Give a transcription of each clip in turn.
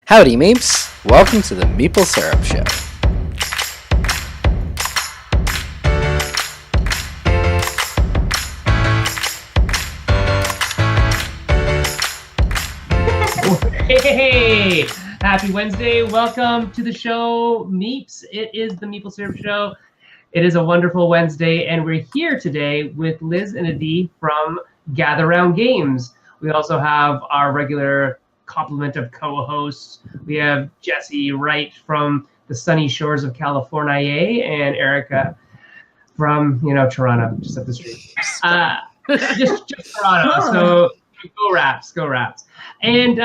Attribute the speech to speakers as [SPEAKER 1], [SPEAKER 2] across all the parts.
[SPEAKER 1] Howdy Meeps, welcome to the Meeple Syrup Show.
[SPEAKER 2] Hey, happy Wednesday. Welcome to the show, Meeps. It is the Meeple Syrup Show. It is a wonderful Wednesday, and we're here today with Liz and Adi from Gather Round Games. We also have our regular complement of co-hosts. We have Jesse Wright from the sunny shores of California and Erica from, Toronto, just up the street. Just Toronto. So go Raps. And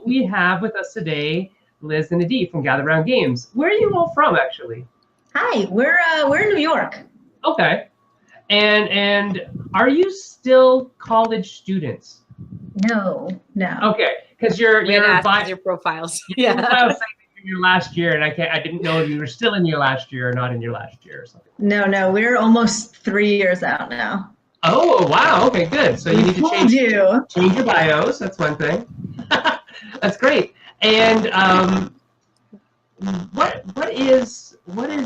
[SPEAKER 2] we have with us today Liz and Adi from Gather Round Games. Where are you all from, actually?
[SPEAKER 3] Hi, we're in New York.
[SPEAKER 2] Okay. And are you still college students?
[SPEAKER 3] No.
[SPEAKER 2] Okay, because your
[SPEAKER 4] profiles.
[SPEAKER 2] Yeah. I was saying your last year, and I didn't know if you were still in your last year or not in your last year or something.
[SPEAKER 3] No, we're almost 3 years out now.
[SPEAKER 2] Oh wow! Okay, good. So you need to change your bios. That's one thing. That's great. And what is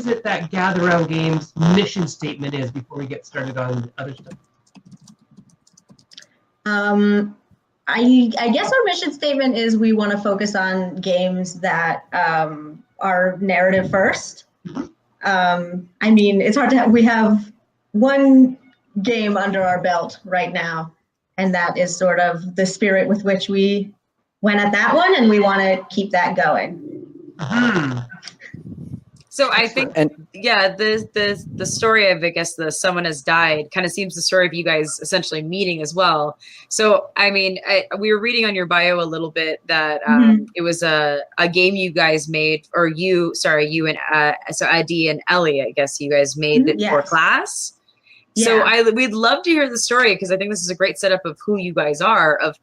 [SPEAKER 2] it that Gather Round Games mission statement is before we get started on other stuff?
[SPEAKER 3] I guess our mission statement is we want to focus on games that are narrative first. I mean, it's hard to we have one game under our belt right now, and that is sort of the spirit with which we went at that one, and we want to keep that going.
[SPEAKER 4] So I think, the story of, I guess, the someone has died kind of seems the story of you guys essentially meeting as well. So, I mean, we were reading on your bio a little bit that it was a game you guys made, or you and so Adi and Ellie, I guess you guys made it for class. Yeah. So we'd love to hear the story, because I think this is a great setup of who you guys are, of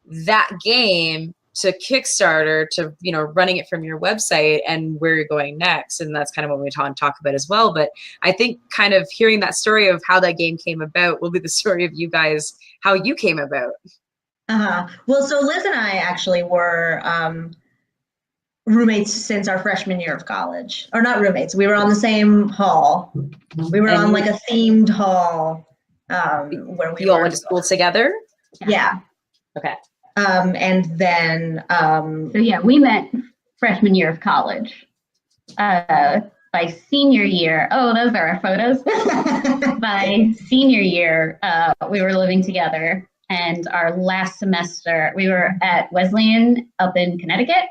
[SPEAKER 4] that game to Kickstarter to, running it from your website and where you're going next. And that's kind of what we talk about as well. But I think kind of hearing that story of how that game came about will be the story of you guys, how you came about.
[SPEAKER 3] Well, so Liz and I actually were roommates since our freshman year of college. Or not roommates, we were on the same hall. We were on like a themed hall where we
[SPEAKER 4] all went to school together?
[SPEAKER 3] Yeah.
[SPEAKER 4] Okay.
[SPEAKER 3] And then,
[SPEAKER 5] we met freshman year of college. By senior year, those are our photos. By senior year, we were living together, and our last semester, we were at Wesleyan up in Connecticut.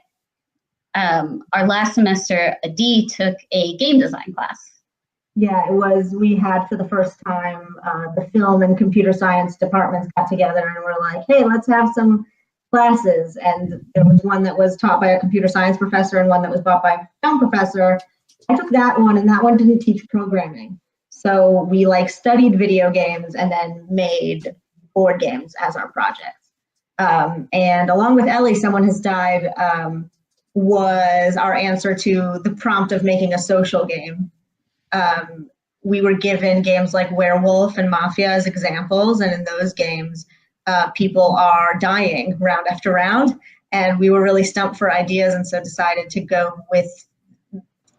[SPEAKER 5] Our last semester, Adi took a game design class.
[SPEAKER 3] Yeah, we had for the first time, the film and computer science departments got together and were like, hey, let's have some classes. And there was one that was taught by a computer science professor and one that was taught by a film professor. I took that one, and that one didn't teach programming. So we studied video games and then made board games as our projects. And along with Ellie, Someone Has Died was our answer to the prompt of making a social game. We were given games like Werewolf and Mafia as examples, and in those games, people are dying round after round, and we were really stumped for ideas, and so decided to go with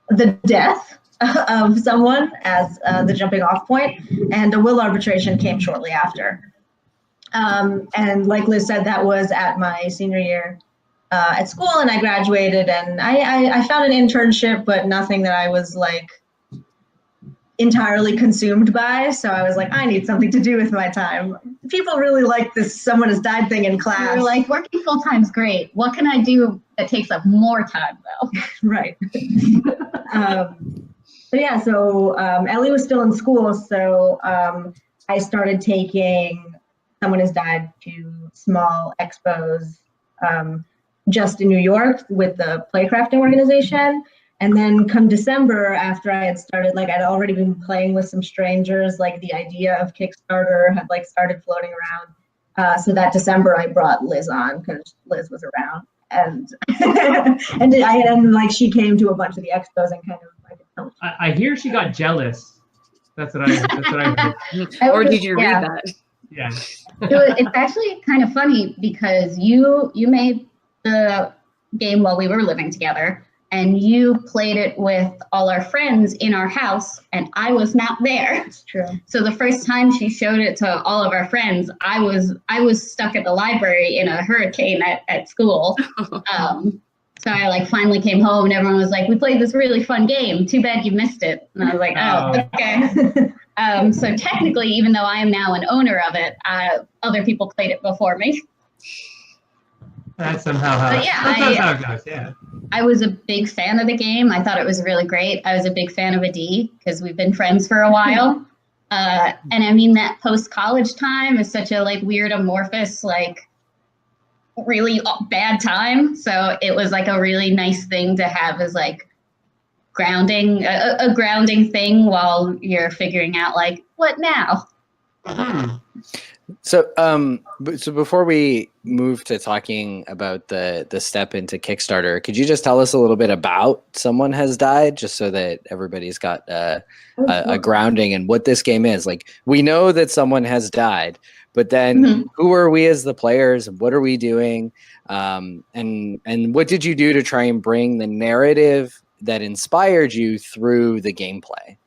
[SPEAKER 3] the death of someone as the jumping off point, and a will arbitration came shortly after. And like Liz said, that was at my senior year at school, and I graduated, and I found an internship, but nothing that I was entirely consumed by. So I was like, I need something to do with my time. People really like this Someone Has Died thing in class.
[SPEAKER 5] We were like, working full time's great. What can I do that takes up more time though?
[SPEAKER 3] Right. So Ellie was still in school. So I started taking Someone Has Died to small expos just in New York with the playcrafting organization. And then come December, after I had started, I'd already been playing with some strangers, the idea of Kickstarter had started floating around. So that December I brought Liz on because Liz was around. And she came to a bunch of the expos and kind of
[SPEAKER 2] I hear she got jealous. That's what I heard.
[SPEAKER 4] Or did you read that?
[SPEAKER 2] Yeah.
[SPEAKER 5] It's actually kind of funny because you made the game while we were living together, and you played it with all our friends in our house, and I was not there.
[SPEAKER 3] That's true.
[SPEAKER 5] So the first time she showed it to all of our friends, I was stuck at the library in a hurricane at school. So I like finally came home and everyone was like, we played this really fun game. Too bad you missed it. And I was like, oh, okay. So technically, even though I am now an owner of it, other people played it before me.
[SPEAKER 2] That's somehow how, how it goes, yeah.
[SPEAKER 5] I was a big fan of the game. I thought it was really great. I was a big fan of Adi because we've been friends for a while. And I mean, that post-college time is such a like weird, amorphous, like really bad time. So it was like a really nice thing to have as like grounding, a grounding thing while you're figuring out like, what now?
[SPEAKER 1] So, so before we move to talking about the step into Kickstarter, could you just tell us a little bit about Someone Has Died, just so that everybody's got a grounding in what this game is? Like, we know that someone has died, but then who are we as the players? What are we doing? And what did you do to try and bring the narrative that inspired you through the gameplay?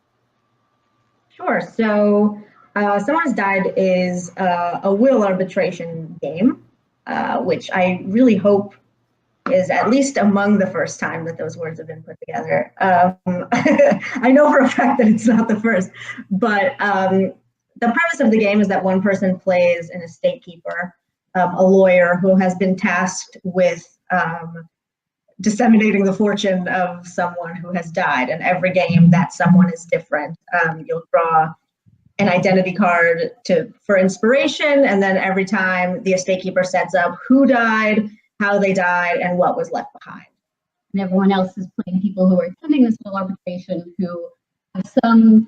[SPEAKER 3] Sure. So Someone Has Died is a will arbitration game, which I really hope is at least among the first time that those words have been put together. I know for a fact that it's not the first, but the premise of the game is that one person plays an estate keeper, a lawyer who has been tasked with disseminating the fortune of someone who has died. And every game, that someone is different. You'll draw an identity card for inspiration, and then every time the estate keeper sets up who died, how they died, and what was left behind.
[SPEAKER 5] And everyone else is playing people who are attending this will arbitration who have some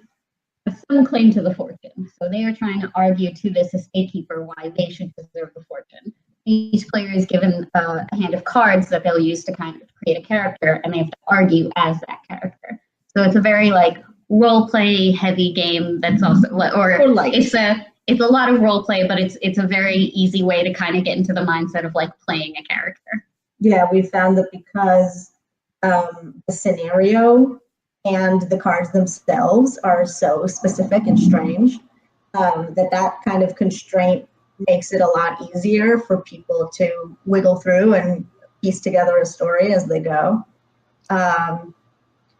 [SPEAKER 5] claim to the fortune. So they are trying to argue to this estate keeper why they should deserve the fortune. Each player is given a hand of cards that they'll use to kind of create a character, and they have to argue as that character. So it's a very like role play heavy game that's also it's a lot of role play, but it's a very easy way to kind of get into the mindset of like playing a character.
[SPEAKER 3] Yeah, we found that because the scenario and the cards themselves are so specific and strange, that kind of constraint makes it a lot easier for people to wiggle through and piece together a story as they go.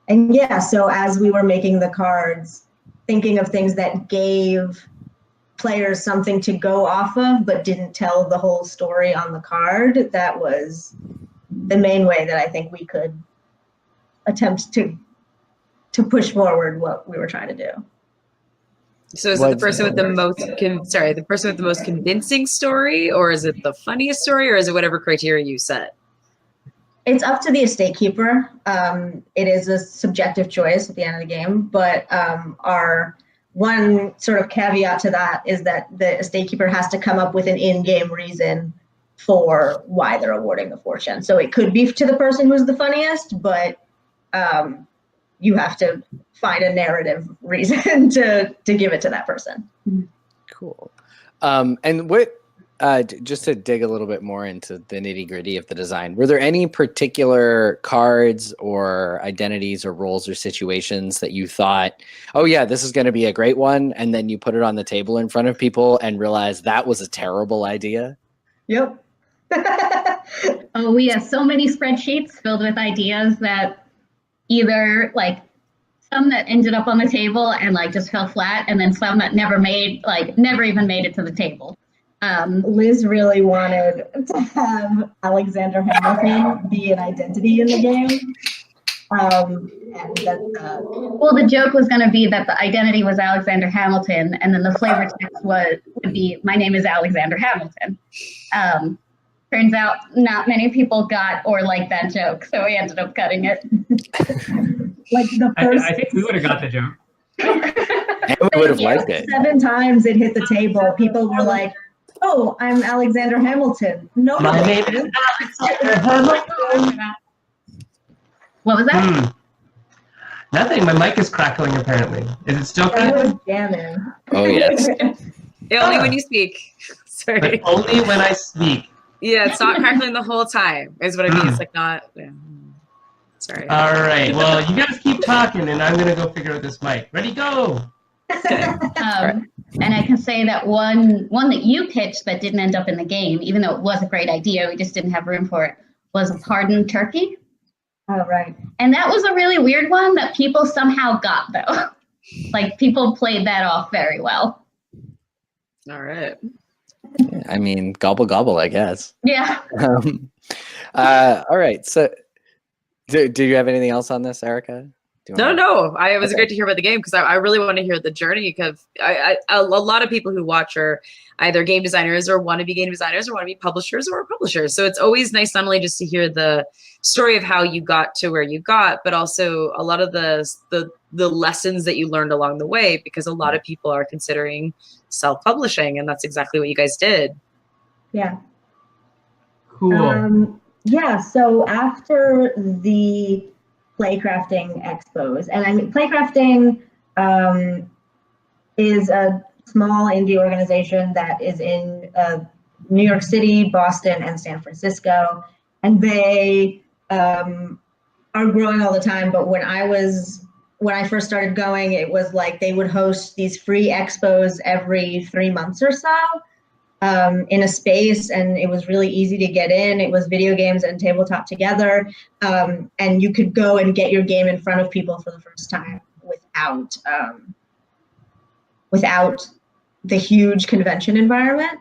[SPEAKER 3] And yeah, so as we were making the cards, thinking of things that gave players something to go off of, but didn't tell the whole story on the card, that was the main way that I think we could attempt to push forward what we were trying to do.
[SPEAKER 4] So is it the person with the most convincing story, or is it the funniest story, or is it whatever criteria you set?
[SPEAKER 3] It's up to the estate keeper. It is a subjective choice at the end of the game, but our one sort of caveat to that is that the estate keeper has to come up with an in-game reason for why they're awarding the fortune. So it could be to the person who's the funniest, but you have to find a narrative reason to give it to that person.
[SPEAKER 1] Cool. And what, just to dig a little bit more into the nitty gritty of the design, were there any particular cards or identities or roles or situations that you thought, oh yeah, this is going to be a great one, and then you put it on the table in front of people and realized that was a terrible idea?
[SPEAKER 3] Yep.
[SPEAKER 5] Oh, we have so many spreadsheets filled with ideas that either like some that ended up on the table and like just fell flat, and then some that never even made it to the table.
[SPEAKER 3] Liz really wanted to have Alexander Hamilton be an identity in the game.
[SPEAKER 5] Well, the joke was going to be that the identity was Alexander Hamilton, and then the flavor text would be, my name is Alexander Hamilton. Turns out not many people got or liked that joke, so we ended up cutting it.
[SPEAKER 3] Like the first,
[SPEAKER 2] I think we would have got the joke.
[SPEAKER 1] And we would have liked it.
[SPEAKER 3] 7 times it hit the table, people were like, oh, I'm Alexander Hamilton. No,
[SPEAKER 2] My name is Alexander Hamilton.
[SPEAKER 5] What was that?
[SPEAKER 2] Nothing. My mic is crackling, apparently. Is it still
[SPEAKER 3] I was
[SPEAKER 2] crackling?
[SPEAKER 3] jamming.
[SPEAKER 1] Oh, yes.
[SPEAKER 4] Only when you speak. Sorry.
[SPEAKER 2] But only when I speak.
[SPEAKER 4] Yeah, it's not crackling the whole time, is what I mean. It's like not. Yeah. Sorry.
[SPEAKER 2] All right. Well, you guys keep talking, and I'm gonna go figure out this mic. Ready, go.
[SPEAKER 5] And I can say that one that you pitched that didn't end up in the game, even though it was a great idea, we just didn't have room for it, was a pardon turkey.
[SPEAKER 3] Oh, right.
[SPEAKER 5] And that was a really weird one that people somehow got, though. Like, people played that off very well.
[SPEAKER 4] All right.
[SPEAKER 1] I mean, gobble gobble, I guess.
[SPEAKER 5] Yeah.
[SPEAKER 1] All right. So, do you have anything else on this, Erica?
[SPEAKER 4] No. It was great to hear about the game because I really want to hear the journey because a lot of people who watch are either game designers or want to be game designers or want to be publishers or publishers. So it's always nice not only just to hear the story of how you got to where you got, but also a lot of the lessons that you learned along the way, because a lot of people are considering self-publishing, and that's exactly what you guys did.
[SPEAKER 3] Yeah.
[SPEAKER 2] Cool.
[SPEAKER 3] Yeah. So after the Playcrafting expos, and I mean, Playcrafting is a small indie organization that is in New York City, Boston, and San Francisco, and they are growing all the time. But when I first started going, it was like they would host these free expos every 3 months or so in a space, and it was really easy to get in. It was video games and tabletop together, and you could go and get your game in front of people for the first time without the huge convention environment.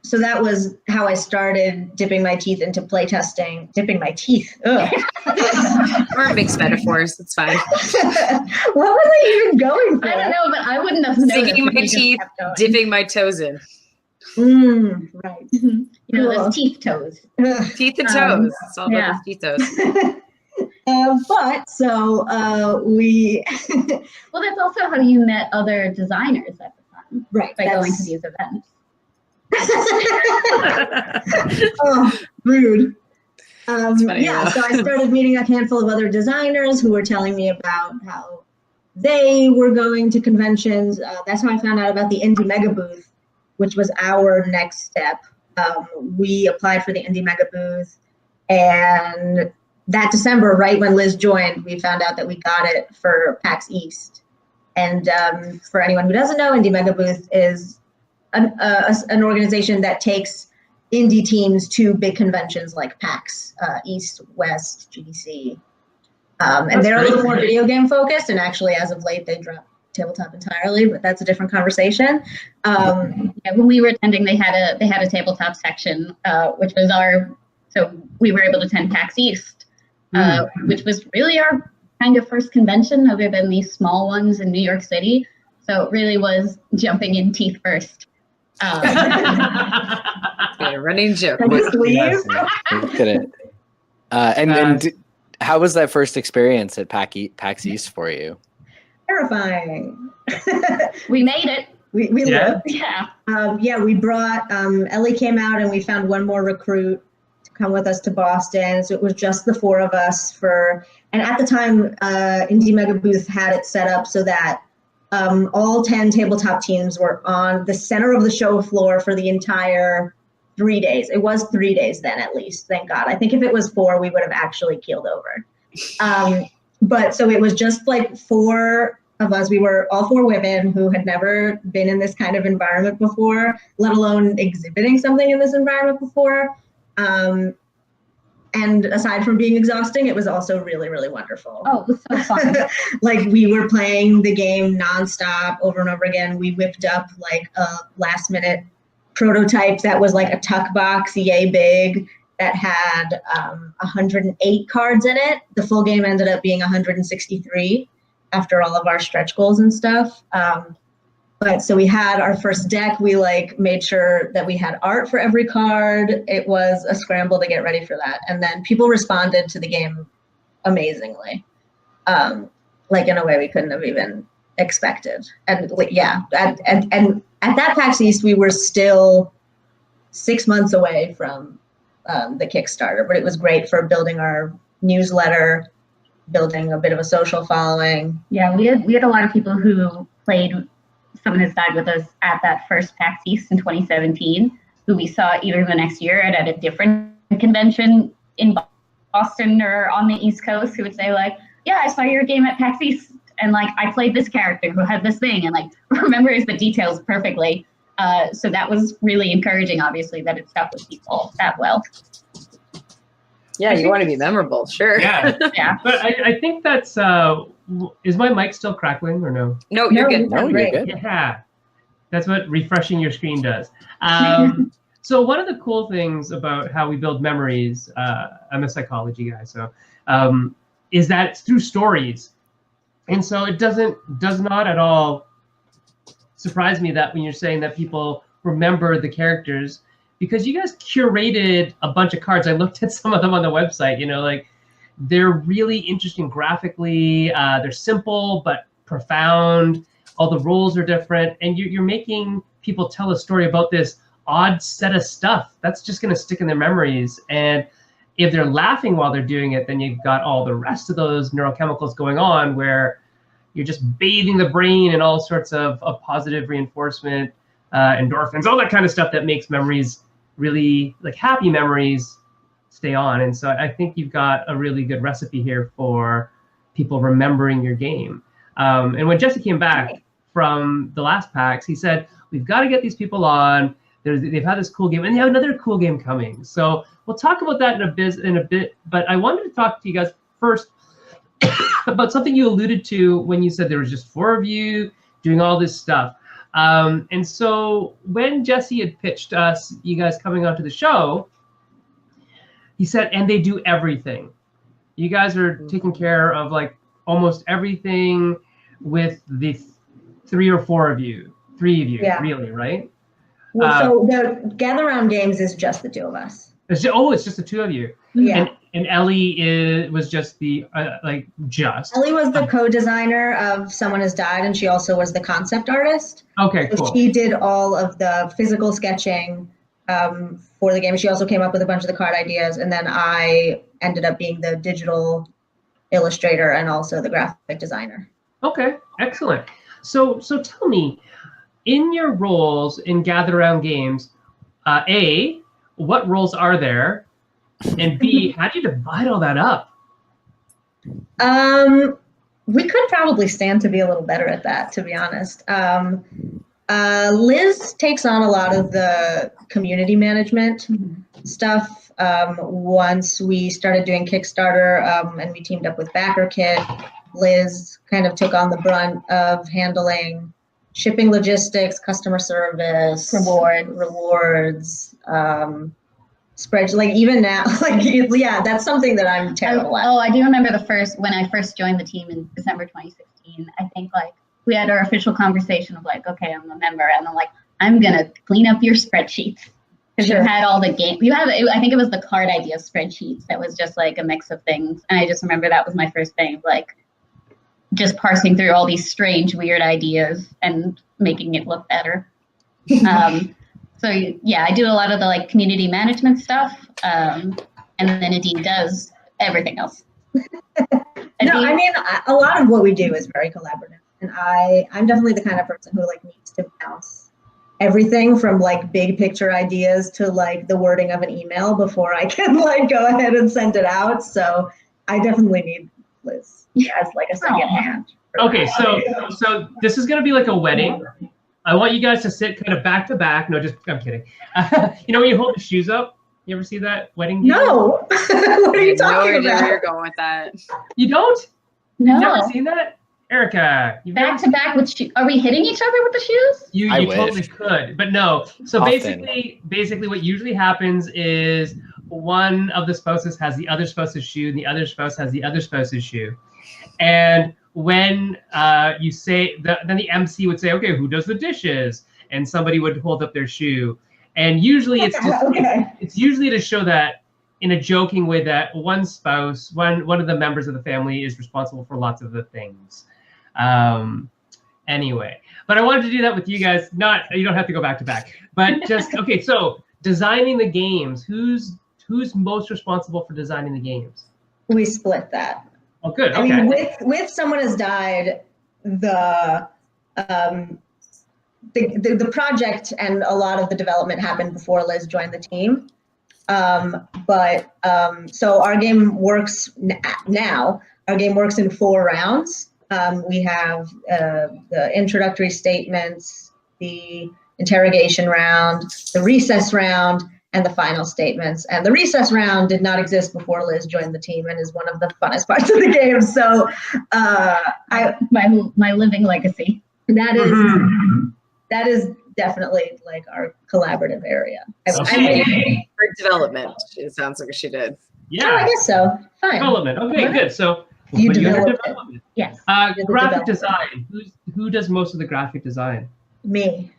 [SPEAKER 3] So that was how I started dipping my teeth into playtesting. Dipping my teeth. Ugh.
[SPEAKER 4] Or mixed metaphors. It's fine.
[SPEAKER 3] What was I even going for?
[SPEAKER 5] I don't know, but I wouldn't have known.
[SPEAKER 4] Sinking my teeth, dipping my toes in.
[SPEAKER 3] Right.
[SPEAKER 5] You know, those teeth toes.
[SPEAKER 4] Teeth and toes. It's all about those teeth toes.
[SPEAKER 3] But so we.
[SPEAKER 5] Well, that's also how you met other designers at the time,
[SPEAKER 3] Right.
[SPEAKER 5] by going to these events.
[SPEAKER 3] Oh, rude.
[SPEAKER 4] funny,
[SPEAKER 3] Yeah, so I started meeting a handful of other designers who were telling me about how they were going to conventions. That's how I found out about the Indie Mega Booth, which was our next step. We applied for the Indie Mega Booth, and that December, right when Liz joined, we found out that we got it for PAX East. And for anyone who doesn't know, Indie Mega Booth is an organization that takes indie teams to big conventions like PAX East, West, GDC. And they're a little more video game focused, and actually as of late they dropped tabletop entirely, but that's a different conversation.
[SPEAKER 5] Yeah, when we were attending, they had a tabletop section, which was so we were able to attend PAX East, which was really our kind of first convention other than these small ones in New York City. So it really was jumping in teeth first.
[SPEAKER 4] Running joke.
[SPEAKER 1] And how was that first experience at PAX East for you?
[SPEAKER 3] Terrifying.
[SPEAKER 5] We made it.
[SPEAKER 3] We lived. Yeah, we brought, Ellie came out and we found one more recruit to come with us to Boston. So it was just the four of us and at the time, Indie Mega Booth had it set up so that all 10 tabletop teams were on the center of the show floor for the entire 3 days. It was 3 days then, at least, thank God. I think if it was 4, we would have actually keeled over. But so it was just like 4 of us. We were all 4 women who had never been in this kind of environment before, let alone exhibiting something in this environment before. And aside from being exhausting, it was also really, really wonderful.
[SPEAKER 5] Oh, it was so fun.
[SPEAKER 3] Like we were playing the game nonstop over and over again. We whipped up like a last minute prototype that was like a tuck box, yay big, that had 108 cards in it. The full game ended up being 163 after all of our stretch goals and stuff. But so we had our first deck. We like made sure that we had art for every card. It was a scramble to get ready for that. And then people responded to the game amazingly, like in a way we couldn't have even expected. And yeah, and at that PAX East, we were still 6 months away from the Kickstarter, but it was great for building our newsletter, building a bit of a social following.
[SPEAKER 5] Yeah, we had a lot of people who played Someone Has Died with us at that first PAX East in 2017. who we saw either the next year at a different convention in Boston or on the East Coast, who would say like, yeah, I saw your game at PAX East, and like I played this character who had this thing, and like remembers the details perfectly. So that was really encouraging, obviously, that it stuck with people that well.
[SPEAKER 4] Yeah, you want to be memorable, sure.
[SPEAKER 2] Yeah.
[SPEAKER 5] Yeah.
[SPEAKER 2] But I think that's, is my mic still crackling or no?
[SPEAKER 4] No, you're good.
[SPEAKER 1] No, you're good.
[SPEAKER 2] Yeah. That's what refreshing your screen does. So one of the cool things about how we build memories, I'm a psychology guy, so, is that it's through stories. And so it does not at all surprise me that when you're saying that people remember the characters, because you guys curated a bunch of cards. I looked at some of them on the website, like they're really interesting graphically. They're simple, but profound. All the rules are different. And you're making people tell a story about this odd set of stuff. That's just going to stick in their memories. And if they're laughing while they're doing it, then you've got all the rest of those neurochemicals going on where you're just bathing the brain in all sorts of positive reinforcement, endorphins, all that kind of stuff that makes memories really, like happy memories, stay on. And so I think you've got a really good recipe here for people remembering your game. And when Jesse came back from the last PAX, he said, we've got to get these people on. They've had this cool game, and they have another cool game coming. So we'll talk about that in a bit. But I wanted to talk to you guys first about something you alluded to when you said there was just 4 of you doing all this stuff. And so when Jesse had pitched us, you guys coming onto the show, he said, and they do everything. You guys are taking care of like almost everything with the 3 or 4 of you, 3 of you, really, right?
[SPEAKER 3] Well, so the Gather Round Games is just the 2 of us.
[SPEAKER 2] It's just the 2 of you.
[SPEAKER 3] Yeah.
[SPEAKER 2] And Ellie was just the
[SPEAKER 3] Ellie was the co-designer of Someone Has Died, and she also was the concept artist.
[SPEAKER 2] Okay,
[SPEAKER 3] so
[SPEAKER 2] cool.
[SPEAKER 3] She did all of the physical sketching for the game. She also came up with a bunch of the card ideas, and then I ended up being the digital illustrator and also the graphic designer.
[SPEAKER 2] Okay, excellent. So tell me, in your roles in Gather Round Games, A, what roles are there? And B, how do you divide all that up?
[SPEAKER 3] We could probably stand to be a little better at that, to be honest. Liz takes on a lot of the community management stuff. Once we started doing Kickstarter and we teamed up with BackerKit, Liz kind of took on the brunt of handling shipping logistics, customer service, rewards, spreadsheet, like even now, like, yeah, that's something that I'm terrible at.
[SPEAKER 5] Oh, I do remember when I first joined the team in December 2016, I think like we had our official conversation of like, okay, I'm a member, and I'm like, I'm gonna clean up your spreadsheets. Because you had all the game, I think it was the card idea spreadsheets that was just like a mix of things. And I just remember that was my first thing of like, just parsing through all these strange, weird ideas and making it look better. So yeah, I do a lot of the like community management stuff, and then Nadine does everything else.
[SPEAKER 3] I mean, a lot of what we do is very collaborative, and I'm definitely the kind of person who like needs to bounce everything from like big picture ideas to like the wording of an email before I can like go ahead and send it out. So I definitely need Liz as like a second hand.
[SPEAKER 2] Okay, so this is gonna be like a wedding. I want you guys to sit kind of back to back. No, I'm kidding. You know when you hold the shoes up? You ever see that wedding?
[SPEAKER 3] No. What are you talking about?
[SPEAKER 4] Where you're going with that?
[SPEAKER 2] You don't?
[SPEAKER 5] No.
[SPEAKER 2] You've never seen that? Erica.
[SPEAKER 5] Back to back with shoes. Are we hitting each other with the shoes?
[SPEAKER 2] You totally could, but no. So
[SPEAKER 1] Often.
[SPEAKER 2] basically what usually happens is one of the spouses has the other spouse's shoe and the other spouse has the other spouse's shoe. And when you say, then the MC would say, okay, who does the dishes? And somebody would hold up their shoe. And usually it's just, it's usually to show that in a joking way that one spouse, one of the members of the family is responsible for lots of the things. Anyway, but I wanted to do that with you guys. You don't have to go back to back, but just, okay, so designing the games, who's most responsible for designing the games?
[SPEAKER 3] We split that.
[SPEAKER 2] Oh, good. Okay.
[SPEAKER 3] I mean, with Someone Has Died, the the project and a lot of the development happened before Liz joined the team. So our game works now. Our game works in 4 rounds. We have the introductory statements, the interrogation round, the recess round, and the final statements. And the recess round did not exist before Liz joined the team and is one of the funnest parts of the game. So
[SPEAKER 5] my living legacy.
[SPEAKER 3] That is definitely like our collaborative area.
[SPEAKER 4] For development, it sounds like she did.
[SPEAKER 2] Yeah.
[SPEAKER 3] Oh, I guess so. Fine.
[SPEAKER 2] Development. Okay, good. So
[SPEAKER 3] You
[SPEAKER 2] but you're
[SPEAKER 3] developed it.
[SPEAKER 2] development.
[SPEAKER 5] Yes.
[SPEAKER 2] Graphic design. Who does most of the graphic design?
[SPEAKER 3] Me.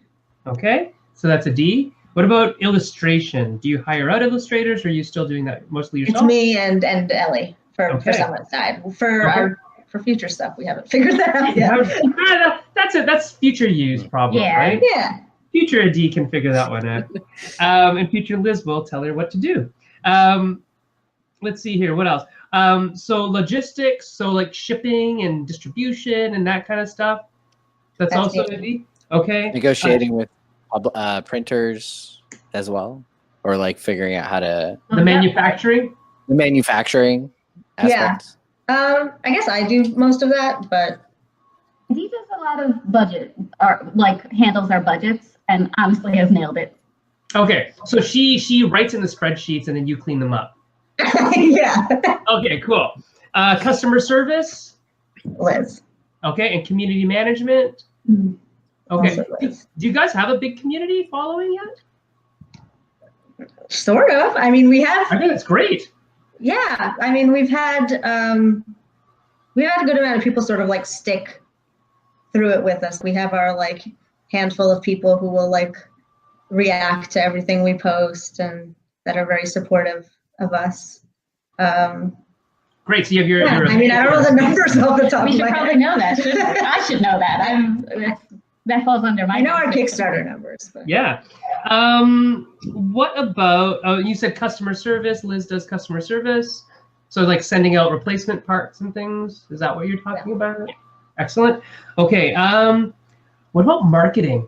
[SPEAKER 2] Okay, so that's a D. What about illustration? Do you hire out illustrators, or are you still doing that mostly yourself?
[SPEAKER 3] It's me and Ellie for someone's side. For future stuff, we haven't figured that out yet.
[SPEAKER 2] That's it. That's future use problem, right?
[SPEAKER 3] Yeah.
[SPEAKER 2] Future AD can figure that one out. And future Liz will tell her what to do. Let's see here. What else? So logistics, so like shipping and distribution and that kind of stuff. That's also AD? Okay.
[SPEAKER 1] Negotiating with printers as well, or like figuring out how to
[SPEAKER 2] the manufacturing
[SPEAKER 1] aspects.
[SPEAKER 3] I guess I do most of that, but
[SPEAKER 5] He does a lot of budget, or like handles our budgets, and honestly has nailed it.
[SPEAKER 2] Okay, so she writes in the spreadsheets and then you clean them up.
[SPEAKER 3] yeah.
[SPEAKER 2] Okay, cool. Customer service.
[SPEAKER 3] Liz.
[SPEAKER 2] Okay, and community management.
[SPEAKER 5] Mhm.
[SPEAKER 2] Okay.
[SPEAKER 3] Also Liz.
[SPEAKER 2] Do you guys have a big community following yet?
[SPEAKER 3] Sort of. I mean, we have.
[SPEAKER 2] I think it's great.
[SPEAKER 3] Yeah. I mean, we've had a good amount of people sort of like stick through it with us. We have our like handful of people who will like react to everything we post and that are very supportive of us.
[SPEAKER 2] Great. So you have your.
[SPEAKER 3] Yeah, I mean, I don't know the numbers off the top
[SPEAKER 5] We
[SPEAKER 3] of
[SPEAKER 5] should
[SPEAKER 3] my
[SPEAKER 5] probably
[SPEAKER 3] head.
[SPEAKER 5] know that. Shouldn't we? I should know that. That falls under my.
[SPEAKER 3] I know our Kickstarter numbers. But.
[SPEAKER 2] Yeah. What about? Oh, you said customer service. Liz does customer service. So like sending out replacement parts and things. Is that what you're talking about? Yeah. Excellent. Okay. What about marketing?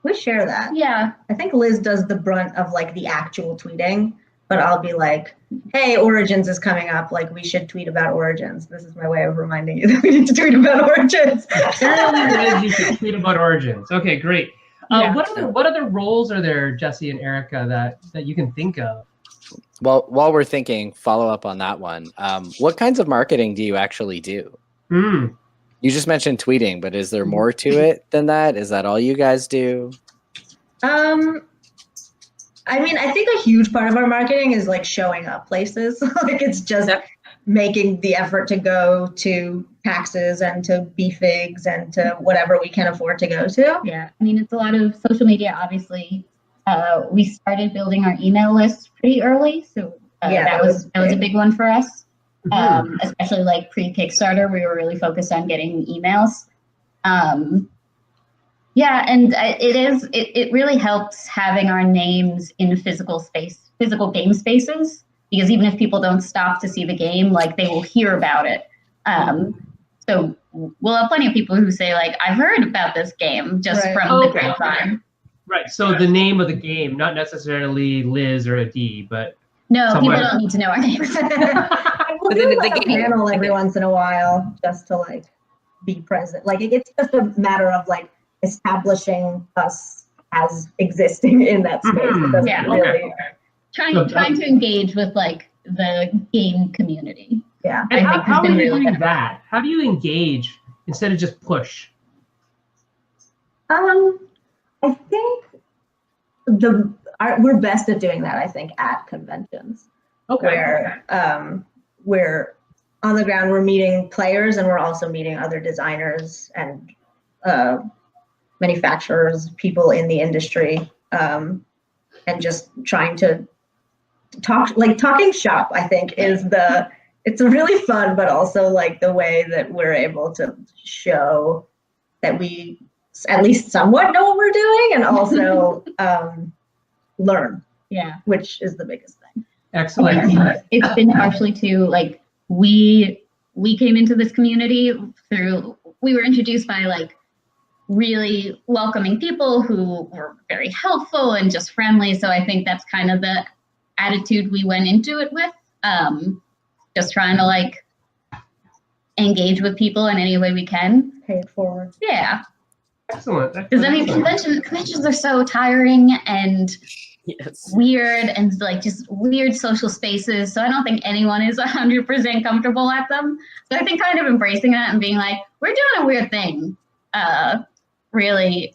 [SPEAKER 3] We share that.
[SPEAKER 5] Yeah.
[SPEAKER 3] I think Liz does the brunt of like the actual tweeting, but I'll be like, hey, Origins is coming up. Like we should tweet about Origins. This is my way of reminding you that we need to tweet about Origins.
[SPEAKER 2] Apparently, Liz, you should tweet about Origins. Okay, great.
[SPEAKER 5] Yeah.
[SPEAKER 2] What other roles are there, Jesse and Erica, that you can think of?
[SPEAKER 1] Well, while we're thinking, follow up on that one. What kinds of marketing do you actually do? You just mentioned tweeting, but is there more to it than that? Is that all you guys do?
[SPEAKER 3] I mean, I think a huge part of our marketing is like showing up places. Like it's just making the effort to go to PAXs and to BFIGs and to whatever we can afford to go to.
[SPEAKER 5] Yeah. I mean, it's a lot of social media, obviously. We started building our email list pretty early, so that was a big one for us. Especially like pre-Kickstarter, we were really focused on getting emails. Yeah, and it really helps having our names in physical game spaces, because even if people don't stop to see the game, like they will hear about it. So we'll have plenty of people who say like, I've heard about this game just from the grapevine.
[SPEAKER 2] Right. So the name of the game, not necessarily Liz or a D, but
[SPEAKER 5] no,
[SPEAKER 2] somewhere.
[SPEAKER 5] people don't need to know our names.
[SPEAKER 3] We'll do like a panel every once in a while just to like be present. Like it's just a matter of like establishing us as existing in that space. It doesn't really
[SPEAKER 5] trying to engage with like the game community.
[SPEAKER 3] Yeah.
[SPEAKER 2] And how are you doing that? How do you engage instead of just push?
[SPEAKER 3] I think we're best at doing that, I think, at conventions.
[SPEAKER 2] Okay.
[SPEAKER 3] Where we're on the ground, we're meeting players and we're also meeting other designers and manufacturers, people in the industry, and just trying to talking shop, I think, it's really fun, but also like the way that we're able to show that we at least somewhat know what we're doing and also learn, which is the biggest thing.
[SPEAKER 2] Excellent.
[SPEAKER 5] It's been partially too, like we came into this community we were introduced by like really welcoming people who were very helpful and just friendly. So I think that's kind of the attitude we went into it with. Just trying to like engage with people in any way we can.
[SPEAKER 3] Pay it forward.
[SPEAKER 5] Yeah.
[SPEAKER 2] Excellent.
[SPEAKER 5] Because I mean, conventions are so tiring and weird and like just weird social spaces. So I don't think anyone is 100% comfortable at them. So I think kind of embracing that and being like, we're doing a weird thing, really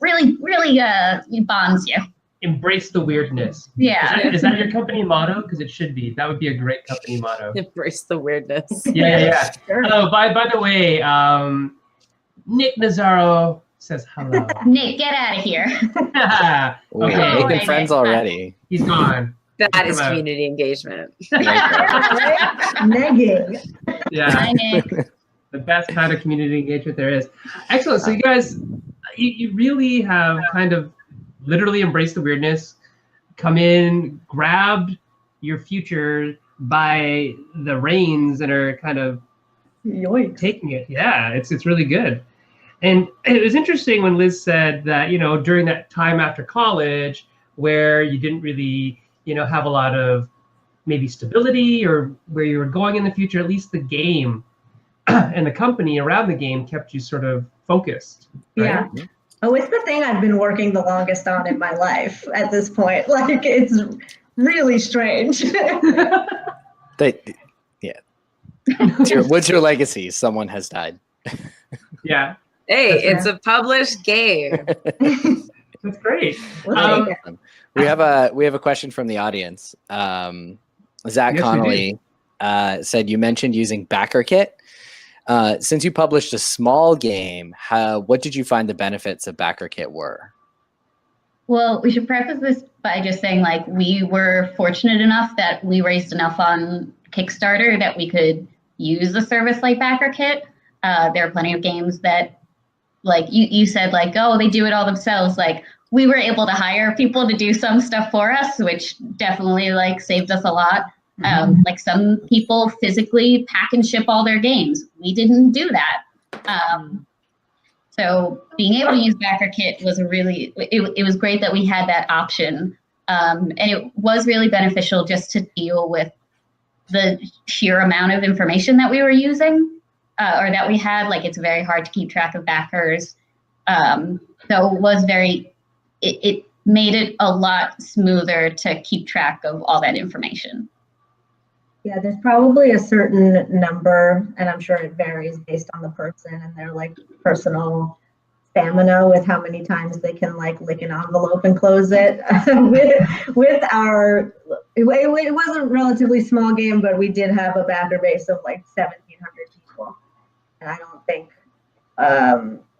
[SPEAKER 5] bonds you.
[SPEAKER 2] Embrace the weirdness.
[SPEAKER 5] Yeah.
[SPEAKER 2] Is that your company motto? Because it should be. That would be a great company motto.
[SPEAKER 4] Embrace the weirdness.
[SPEAKER 2] Yeah.
[SPEAKER 3] Sure.
[SPEAKER 2] Oh, by the way, Nick Nazaro says hello.
[SPEAKER 5] Nick, get out of here.
[SPEAKER 1] We're
[SPEAKER 2] Okay.
[SPEAKER 1] making friends already.
[SPEAKER 2] He's gone.
[SPEAKER 4] That is
[SPEAKER 2] Come out.
[SPEAKER 4] community engagement.
[SPEAKER 3] Negging.
[SPEAKER 2] Yeah.
[SPEAKER 5] Hi, Nick.
[SPEAKER 2] The best kind of community engagement there is. Excellent. So you guys, you really have kind of literally embraced the weirdness, come in, grabbed your future by the reins and are kind of
[SPEAKER 3] Yoink.
[SPEAKER 2] taking it. Yeah, it's really good. And it was interesting when Liz said that, during that time after college where you didn't really, have a lot of maybe stability or where you were going in the future, at least the game and the company around the game kept you sort of focused. Right?
[SPEAKER 3] Yeah. Oh, it's the thing I've been working the longest on in my life at this point. Like, it's really strange.
[SPEAKER 1] Yeah. What's your legacy? Someone has died.
[SPEAKER 2] Yeah.
[SPEAKER 4] Hey,
[SPEAKER 2] That's
[SPEAKER 4] it's a published game.
[SPEAKER 2] That's great.
[SPEAKER 3] We'll take it.
[SPEAKER 1] We have a question from the audience. Zach
[SPEAKER 2] Yes, we
[SPEAKER 1] Connolly said you mentioned using BackerKit. Since you published a small game, what did you find the benefits of BackerKit were?
[SPEAKER 5] Well, we should preface this by just saying, like, we were fortunate enough that we raised enough on Kickstarter that we could use a service like BackerKit. There are plenty of games that, like you said, like, oh, they do it all themselves. Like, we were able to hire people to do some stuff for us, which definitely like saved us a lot. Like some people physically pack and ship all their games. We didn't do that. So being able to use BackerKit was it was great that we had that option. And it was really beneficial just to deal with the sheer amount of information that we were using or that we had. Like, it's very hard to keep track of backers. So it was it made it a lot smoother to keep track of all that information.
[SPEAKER 3] Yeah, there's probably a certain number, and I'm sure it varies based on the person and their like personal stamina with how many times they can like lick an envelope and close it. with our, it was a relatively small game, but we did have a backer base of like 1,700 people, and I don't think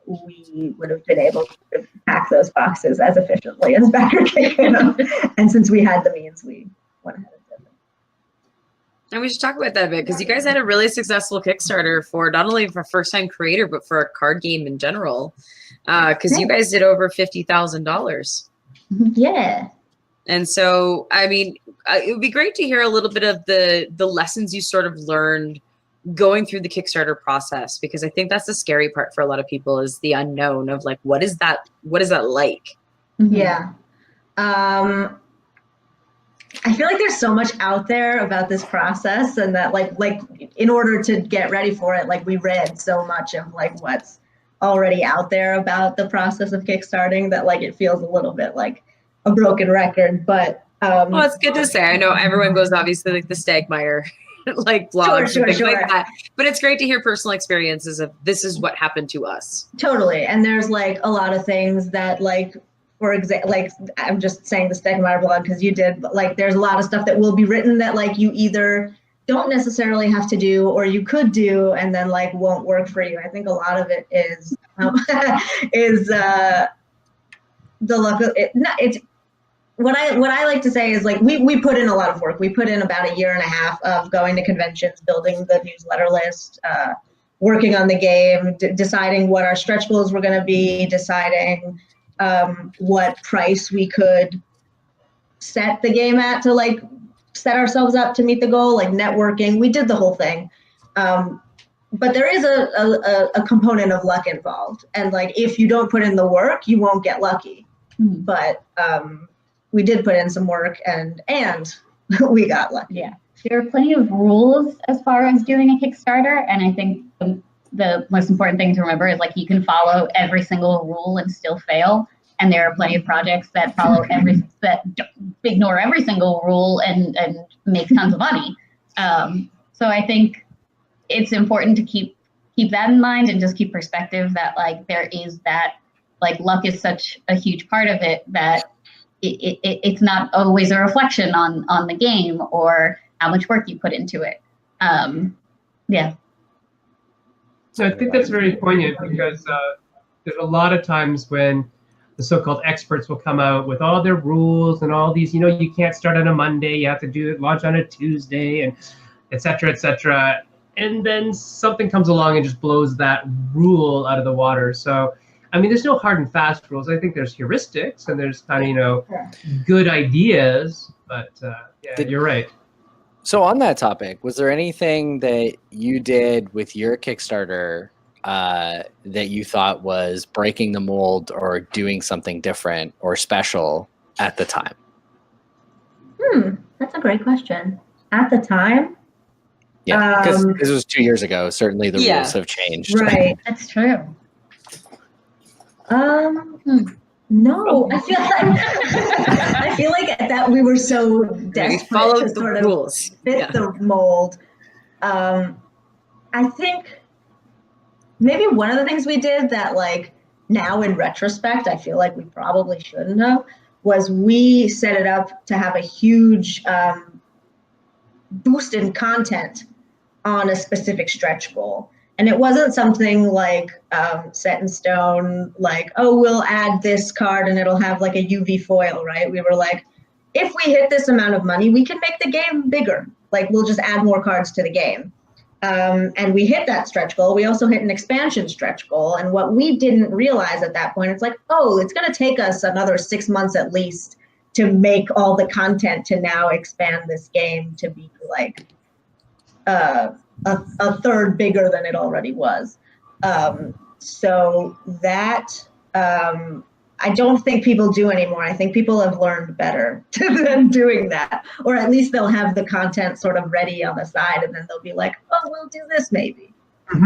[SPEAKER 3] we would have been able to pack those boxes as efficiently as BackerKit could have. And since we had the means, we went ahead and did it.
[SPEAKER 4] And we should talk about that a bit because you guys had a really successful Kickstarter for not only for first-time creator, but for a card game in general. Because you guys did over $50,000.
[SPEAKER 5] Yeah.
[SPEAKER 4] And so, I mean, it would be great to hear a little bit of the lessons you sort of learned going through the Kickstarter process, because I think that's the scary part for a lot of people is the unknown of like, what is that like?
[SPEAKER 3] Yeah. I feel like there's so much out there about this process, and that like in order to get ready for it, like we read so much of like what's already out there about the process of kickstarting that like it feels a little bit like a broken record. But
[SPEAKER 4] well, it's good to say. I know everyone goes obviously like the Stagmeyer like blogs and things like that, but it's great to hear personal experiences of this is what happened to us.
[SPEAKER 3] Totally. And there's like a lot of things that like, for example, like I'm just saying the Stegmeyer blog because you did, but like there's a lot of stuff that will be written that like you either don't necessarily have to do or you could do and then like won't work for you. I think a lot of it is the luck of it. No, it's what I like to say is like we put in a lot of work. We put in about 1.5 years of going to conventions, building the newsletter list, working on the game, deciding what our stretch goals were going to be, deciding what price we could set the game at to like set ourselves up to meet the goal, like networking. We did the whole thing. but there is a component of luck involved, and like if you don't put in the work, you won't get lucky. But we did put in some work, and we got lucky.
[SPEAKER 5] Yeah, there are plenty of rules as far as doing a Kickstarter, and I think the most important thing to remember is like you can follow every single rule and still fail. And there are plenty of projects that follow that ignore every single rule and make tons of money. So I think it's important to keep that in mind and just keep perspective that like there is that like luck is such a huge part of it that it's not always a reflection on the game or how much work you put into it. Yeah.
[SPEAKER 2] So I think that's very poignant because there's a lot of times when the so-called experts will come out with all their rules and all these, you can't start on a Monday, you have to do it, launch on a Tuesday, and et cetera, et cetera. And then something comes along and just blows that rule out of the water. So, I mean, there's no hard and fast rules. I think there's heuristics and there's kind of, good ideas, but you're right.
[SPEAKER 1] So on that topic, was there anything that you did with your Kickstarter that you thought was breaking the mold or doing something different or special at the time?
[SPEAKER 3] That's a great question. At the time?
[SPEAKER 1] Yeah, because this was 2 years ago. Certainly the rules have changed.
[SPEAKER 3] Right.
[SPEAKER 5] That's true.
[SPEAKER 3] No, I feel like that we were so desperate to sort of
[SPEAKER 4] rules.
[SPEAKER 3] fit the mold. I think maybe one of the things we did that like now in retrospect, I feel like we probably shouldn't have, was we set it up to have a huge boost in content on a specific stretch goal. And it wasn't something like set in stone, like, oh, we'll add this card and it'll have like a UV foil, right? We were like, if we hit this amount of money, we can make the game bigger. Like, we'll just add more cards to the game. And we hit that stretch goal. We also hit an expansion stretch goal. And what we didn't realize at that point, it's like, oh, it's going to take us another 6 months at least to make all the content to now expand this game to be like a third bigger than it already was. So that I don't think people do anymore. I think people have learned better than doing that, or at least they'll have the content sort of ready on the side, and then they'll be like, "Oh, we'll do this maybe." We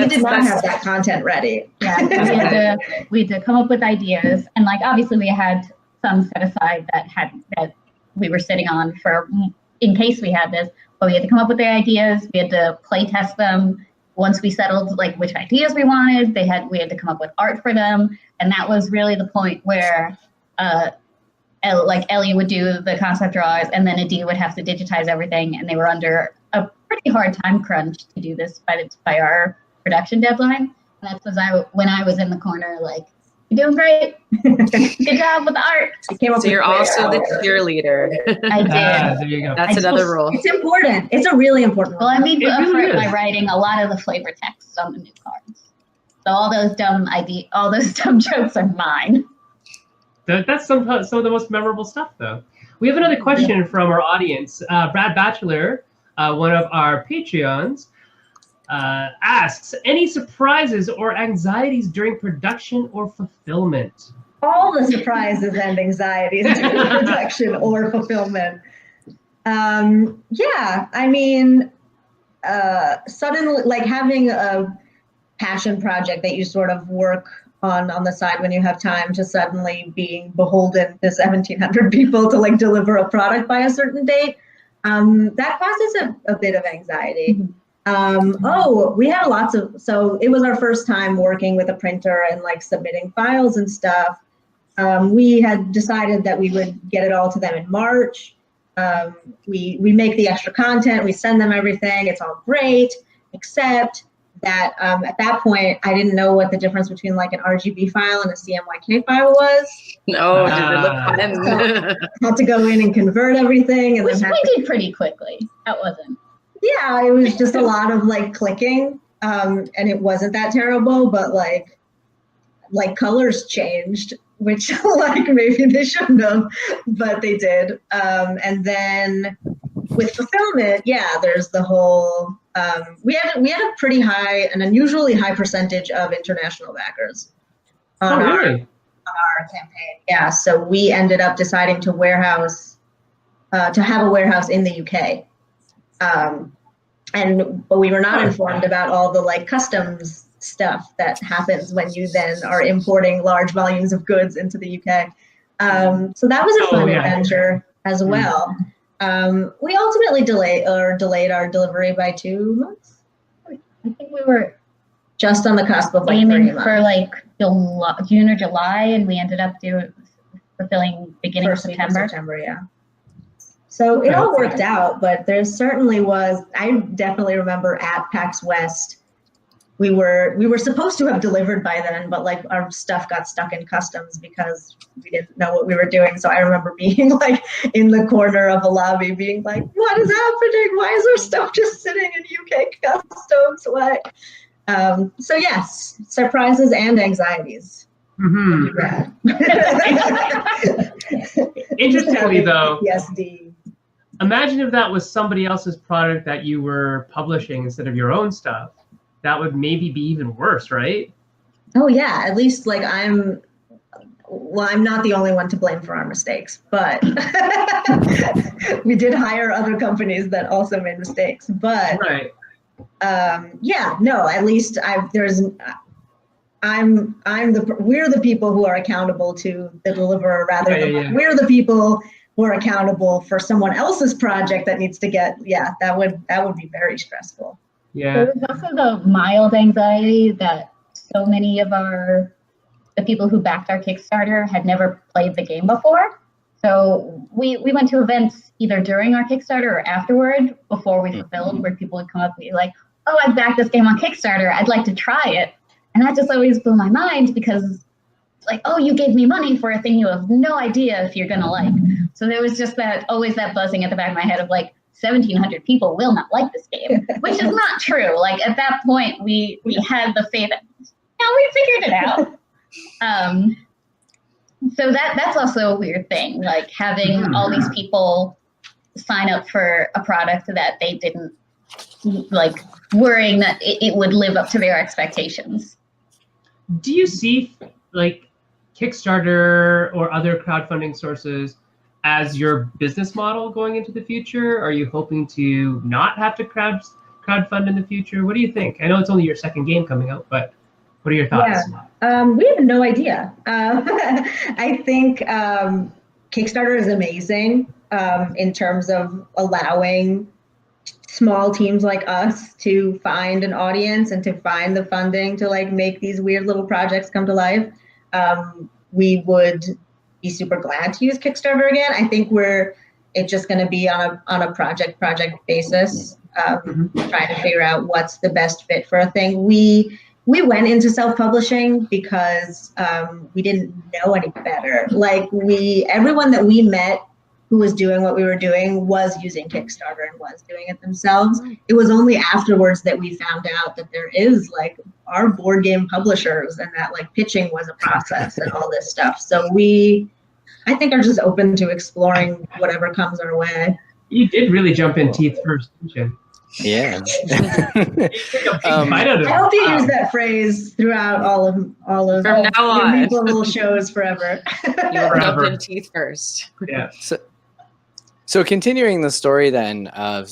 [SPEAKER 3] did not have that content ready.
[SPEAKER 5] Yeah, we had to come up with ideas, and like obviously we had some set aside that we were sitting on for in case we had this. But we had to come up with the ideas. We had to play test them. Once we settled like which ideas we wanted, we had to come up with art for them. And that was really the point where Ellie would do the concept draws, and then Adi would have to digitize everything. And they were under a pretty hard time crunch to do this by our production deadline. And that's when I was in the corner like, you're doing great. Good job with the art.
[SPEAKER 4] So you're also the cheerleader.
[SPEAKER 5] I did.
[SPEAKER 2] There you go.
[SPEAKER 4] That's another rule.
[SPEAKER 3] It's important. It's a really important
[SPEAKER 5] Well,
[SPEAKER 3] rule.
[SPEAKER 5] I made the effort by writing a lot of the flavor text on the new cards. So all those dumb jokes are mine.
[SPEAKER 2] That's some of the most memorable stuff, though. We have another question from our audience. Brad Batchelor, one of our Patreons, asks, any surprises or anxieties during production or fulfillment?
[SPEAKER 3] All the surprises and anxieties during production or fulfillment. Yeah, I mean, suddenly, like having a passion project that you sort of work on the side when you have time to suddenly being beholden to 1,700 people to like deliver a product by a certain date, that causes a bit of anxiety. We had so it was our first time working with a printer and like submitting files and stuff. We had decided that we would get it all to them in March. We make the extra content, we send them everything, it's all great, except that at that point, I didn't know what the difference between like an RGB file and a CMYK file was.
[SPEAKER 4] No, did it look fun?
[SPEAKER 3] So had to go in and convert everything. And
[SPEAKER 5] Which we did pretty quickly. That wasn't.
[SPEAKER 3] Yeah, it was just a lot of like clicking, and it wasn't that terrible, but like colors changed, which like maybe they shouldn't have, but they did. And then with fulfillment, there's the whole. We had a pretty high, an unusually high percentage of international backers on
[SPEAKER 2] really?
[SPEAKER 3] our campaign. Yeah, so we ended up deciding to have a warehouse in the UK, but we were not informed about all the like customs stuff that happens when you then are importing large volumes of goods into the UK. So that was a fun adventure as well. We ultimately delayed our delivery by 2 months. I think we were just on the cusp of like
[SPEAKER 5] aiming
[SPEAKER 3] 3 months.
[SPEAKER 5] for like June or July, and we ended up fulfilling beginning of September.
[SPEAKER 3] Yeah. So it all worked out, but there certainly was. I definitely remember at PAX West, we were supposed to have delivered by then, but like our stuff got stuck in customs because we didn't know what we were doing. So I remember being like in the corner of a lobby, being like, "What is happening? Why is our stuff just sitting in UK customs? What?" So yes, surprises and anxieties.
[SPEAKER 2] Interestingly, though,
[SPEAKER 3] PSD.
[SPEAKER 2] Imagine if that was somebody else's product that you were publishing instead of your own stuff. That would maybe be even worse, right?
[SPEAKER 3] Oh yeah, at least like I'm not the only one to blame for our mistakes, but we did hire other companies that also made mistakes. But
[SPEAKER 2] right.
[SPEAKER 3] At least we're the people who are accountable to the deliverer rather than we're the people who are accountable for someone else's project that needs to get. Yeah, that would be very stressful.
[SPEAKER 2] Yeah.
[SPEAKER 5] There was also the mild anxiety that so many of the people who backed our Kickstarter had never played the game before. So we went to events either during our Kickstarter or afterward before we fulfilled, where people would come up and be like, "Oh, I backed this game on Kickstarter. I'd like to try it." And that just always blew my mind because it's like, "Oh, you gave me money for a thing you have no idea if you're going to like." So there was just always that buzzing at the back of my head of like, 1,700 people will not like this game, which is not true. Like at that point, we had the faith. We figured it out. So that's also a weird thing, like having all these people sign up for a product that they didn't like, worrying that it would live up to their expectations.
[SPEAKER 2] Do you see like Kickstarter or other crowdfunding sources as your business model going into the future? Are you hoping to not have to crowdfund in the future? What do you think? I know it's only your second game coming out, but what are your thoughts?
[SPEAKER 3] Yeah. We have no idea. I think Kickstarter is amazing in terms of allowing small teams like us to find an audience and to find the funding to like make these weird little projects come to life. We would be super glad to use Kickstarter again. I think it's just going to be on a project basis, trying to figure out what's the best fit for a thing. We went into self-publishing because we didn't know any better. Like everyone that we met who was doing what we were doing was using Kickstarter and was doing it themselves. It was only afterwards that we found out that there is like our board game publishers and that like pitching was a process and all this stuff. So I think are just open to exploring whatever comes our way.
[SPEAKER 2] You did really jump in teeth first, didn't you?
[SPEAKER 1] Yeah.
[SPEAKER 3] I hope you use that phrase throughout all of
[SPEAKER 4] from now on.
[SPEAKER 3] Meeple shows forever.
[SPEAKER 4] You'll jump in teeth first.
[SPEAKER 2] Yeah.
[SPEAKER 1] So continuing the story then of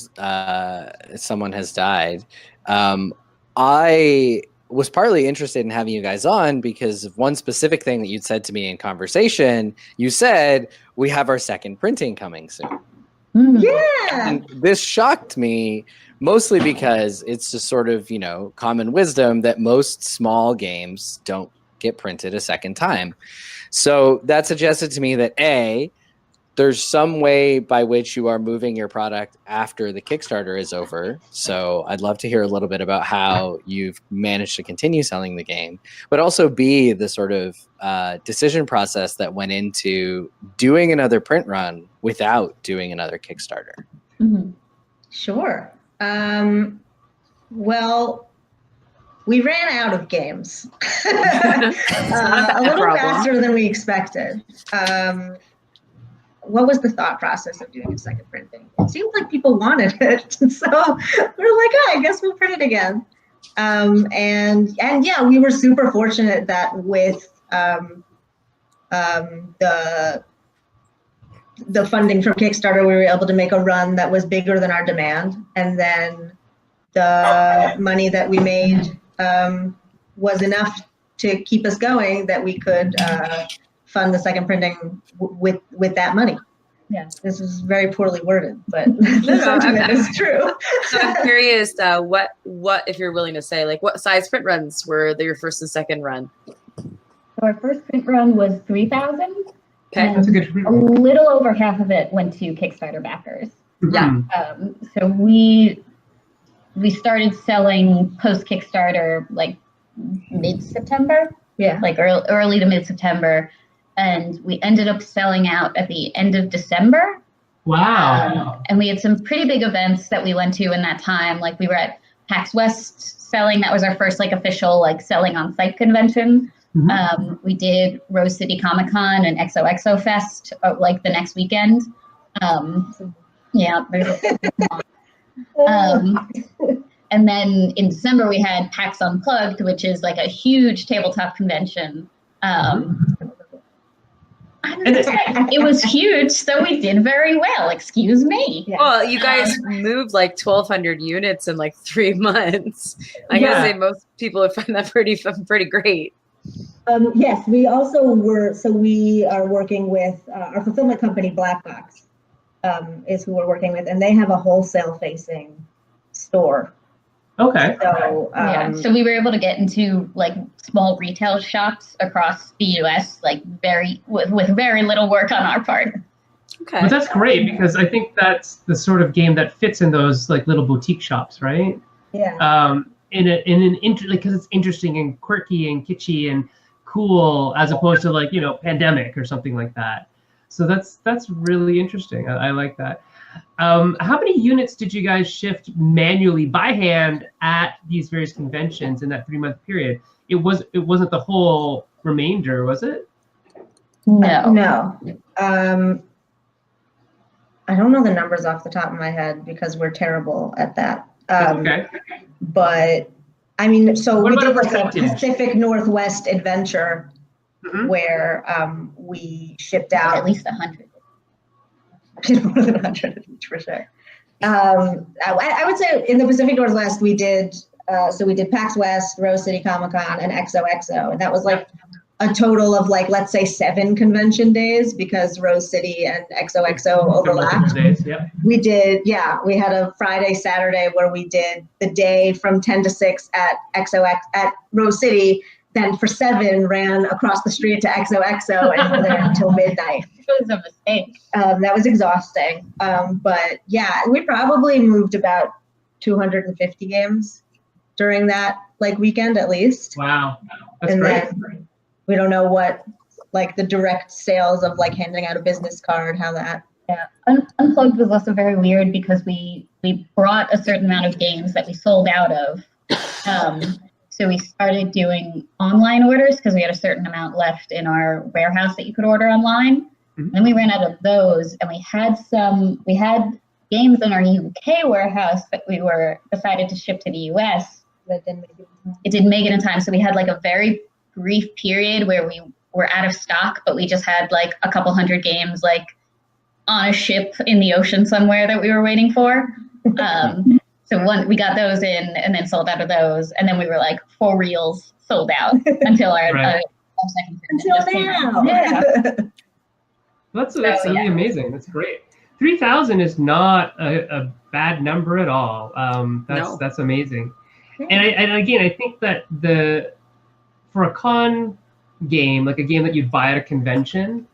[SPEAKER 1] someone has died, I was partly interested in having you guys on because of one specific thing that you'd said to me in conversation. You said, we have our second printing coming soon.
[SPEAKER 3] Yeah.
[SPEAKER 1] And this shocked me mostly because it's just sort of, common wisdom that most small games don't get printed a second time. So that suggested to me that there's some way by which you are moving your product after the Kickstarter is over. So I'd love to hear a little bit about how you've managed to continue selling the game, but also B, the sort of decision process that went into doing another print run without doing another Kickstarter.
[SPEAKER 5] Mm-hmm.
[SPEAKER 3] Sure. Well, we ran out of games a little faster than we expected. what was the thought process of doing a second printing? It seemed like people wanted it, so we were like, oh, I guess we'll print it again. And yeah, we were super fortunate that with the funding from Kickstarter, we were able to make a run that was bigger than our demand, and then the money that we made was enough to keep us going, that we could fund the second printing with that money. Yeah, this is very poorly worded, but the sentiment is true.
[SPEAKER 4] So I'm curious, what if you're willing to say, like, what size print runs were your first and second run?
[SPEAKER 5] So our first print run was 3,000.
[SPEAKER 2] Okay, that's a good print
[SPEAKER 5] run. A little over half of it went to Kickstarter backers.
[SPEAKER 4] Yeah.
[SPEAKER 5] So we started selling post Kickstarter like mid-September. Yeah, like early to mid-September. And we ended up selling out at the end of December.
[SPEAKER 2] Wow.
[SPEAKER 5] And we had some pretty big events that we went to in that time. Like we were at PAX West selling. That was our first like official like selling on site convention. Mm-hmm. We did Rose City Comic Con and XOXO Fest like the next weekend. Yeah. And then in December we had PAX Unplugged, which is like a huge tabletop convention. It was huge, so we did very well. Excuse me.
[SPEAKER 4] Yeah. Well, you guys moved like 1,200 units in like 3 months. I gotta say, most people would find that pretty great.
[SPEAKER 3] Yes, we also were. So we are working with our fulfillment company, Black Box, is who we're working with, and they have a wholesale facing store.
[SPEAKER 2] Okay.
[SPEAKER 3] So
[SPEAKER 5] so we were able to get into like small retail shops across the U.S. like with very little work on our part.
[SPEAKER 2] Okay. But that's great, because I think that's the sort of game that fits in those like little boutique shops, right?
[SPEAKER 3] Yeah.
[SPEAKER 2] Because it's interesting and quirky and kitschy and cool, as opposed to like, you know, Pandemic or something like that. So that's really interesting. I like that. How many units did you guys shift manually by hand at these various conventions in that 3-month period? It wasn't the whole remainder, was it?
[SPEAKER 3] No. I don't know the numbers off the top of my head because we're terrible at that.
[SPEAKER 2] Okay.
[SPEAKER 3] But I mean, so
[SPEAKER 2] what
[SPEAKER 3] we
[SPEAKER 2] about
[SPEAKER 3] did like a Pacific Northwest adventure where we shipped out
[SPEAKER 5] at least 100.
[SPEAKER 3] More than 100 for sure. I would say in the Pacific Northwest we did PAX West, Rose City Comic Con, and XOXO, and that was like a total of like, let's say 7 convention days, because Rose City and XOXO overlapped. We had a Friday, Saturday where we did the day from 10 to 6 at Rose City, then for 7 ran across the street to XOXO and were there until midnight.
[SPEAKER 5] It was a mistake.
[SPEAKER 3] That was exhausting. But yeah, we probably moved about 250 games during that like weekend at least.
[SPEAKER 2] Wow, that's great.
[SPEAKER 3] We don't know what like the direct sales of like handing out a business card, how that.
[SPEAKER 5] Yeah, Unplugged was also very weird because we brought a certain amount of games that we sold out of. So we started doing online orders because we had a certain amount left in our warehouse that you could order online. Mm-hmm. Then we ran out of those, and we had games in our UK warehouse that we decided to ship to the US.
[SPEAKER 3] But
[SPEAKER 5] it didn't make it in time, so we had like a very brief period where we were out of stock, but we just had like a couple hundred games like on a ship in the ocean somewhere that we were waiting for. So we got those in and then sold out of those, and then we were like for reals sold out until our second
[SPEAKER 3] until now.
[SPEAKER 5] Yeah.
[SPEAKER 2] That's really amazing. That's great. 3,000 is not a bad number at all. That's amazing. And again, I think that for a con game, like a game that you'd buy at a convention,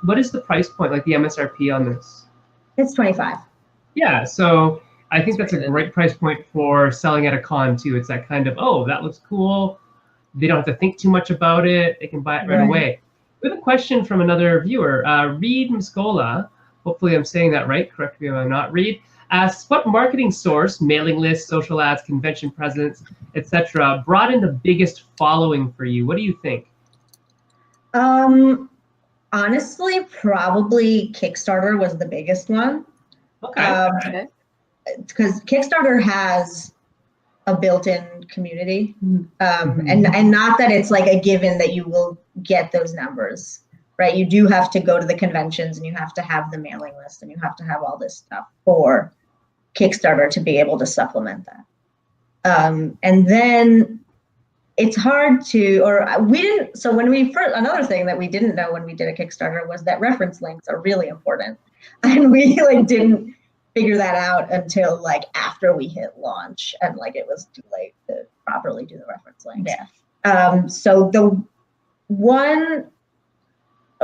[SPEAKER 2] what is the price point, like the MSRP on this?
[SPEAKER 3] It's 25.
[SPEAKER 2] Yeah, so I think that's a great price point for selling at a con too. It's that kind of, oh, that looks cool. They don't have to think too much about it. They can buy it right away. We have a question from another viewer, Reed Muscola. Hopefully I'm saying that right. Correct me if I'm not. Reed asks, what marketing source, mailing lists, social ads, convention presence, etc., brought in the biggest following for you? What do you think?
[SPEAKER 3] Honestly, probably Kickstarter was the biggest one.
[SPEAKER 2] Okay.
[SPEAKER 3] Because Kickstarter has a built-in community, and not that it's like a given that you will get those numbers, right? You do have to go to the conventions, and you have to have the mailing list, and you have to have all this stuff for Kickstarter to be able to supplement that. And then it's hard to, or we didn't, so when we first, another thing that we didn't know when we did a Kickstarter was that reference links are really important. And we like didn't figure that out until like after we hit launch, and like it was too late to properly do the reference links.
[SPEAKER 5] Yeah.
[SPEAKER 3] So the one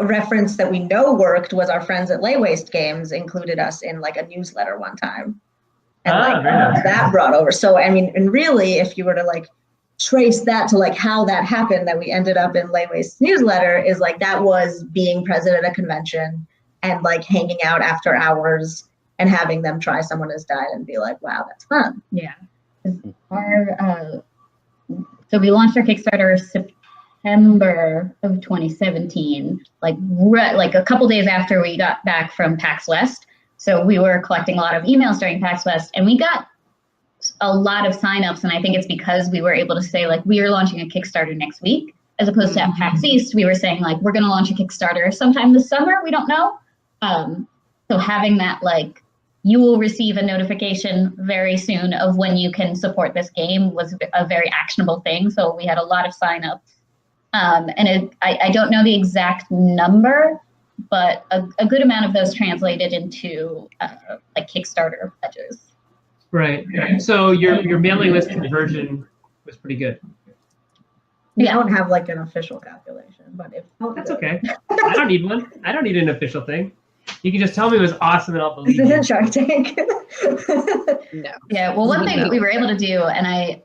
[SPEAKER 3] reference that we know worked was our friends at Lay Waste Games included us in like a newsletter one time. And that brought over. So, I mean, and really, if you were to like trace that to like how that happened, that we ended up in Lay Waste's newsletter, is like that was being present at a convention and like hanging out after hours and having them try Someone Has Died and be like, wow, that's fun.
[SPEAKER 5] Yeah. So we launched our Kickstarter September of 2017, like a couple days after we got back from PAX West. So we were collecting a lot of emails during PAX West, and we got a lot of signups. And I think it's because we were able to say, like, we are launching a Kickstarter next week, as opposed to at PAX East, we were saying, like, we're going to launch a Kickstarter sometime this summer. We don't know. So having that, like, you will receive a notification very soon of when you can support this game was a very actionable thing. So we had a lot of signups. And I don't know the exact number, but a good amount of those translated into like Kickstarter pledges.
[SPEAKER 2] Right. So your mailing list conversion was pretty good.
[SPEAKER 3] We don't have like an official calculation, but if
[SPEAKER 2] that's okay. I don't need one. I don't need an official thing. You can just tell me it was awesome and I'll believe
[SPEAKER 3] this
[SPEAKER 2] you.
[SPEAKER 3] isn't Shark Tank.
[SPEAKER 4] No.
[SPEAKER 5] Yeah. Well, one thing that we were able to do, and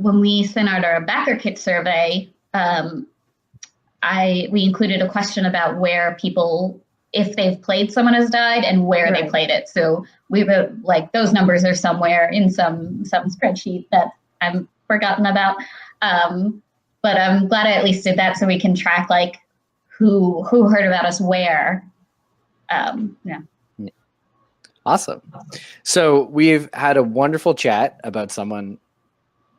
[SPEAKER 5] when we sent out our backer kit survey, we included a question about where people, if they've played Someone Has Died and where they played it. So we wrote like those numbers are somewhere in some spreadsheet that I've forgotten about. But I'm glad I at least did that so we can track like who heard about us where. Yeah.
[SPEAKER 1] Awesome. So we've had a wonderful chat about someone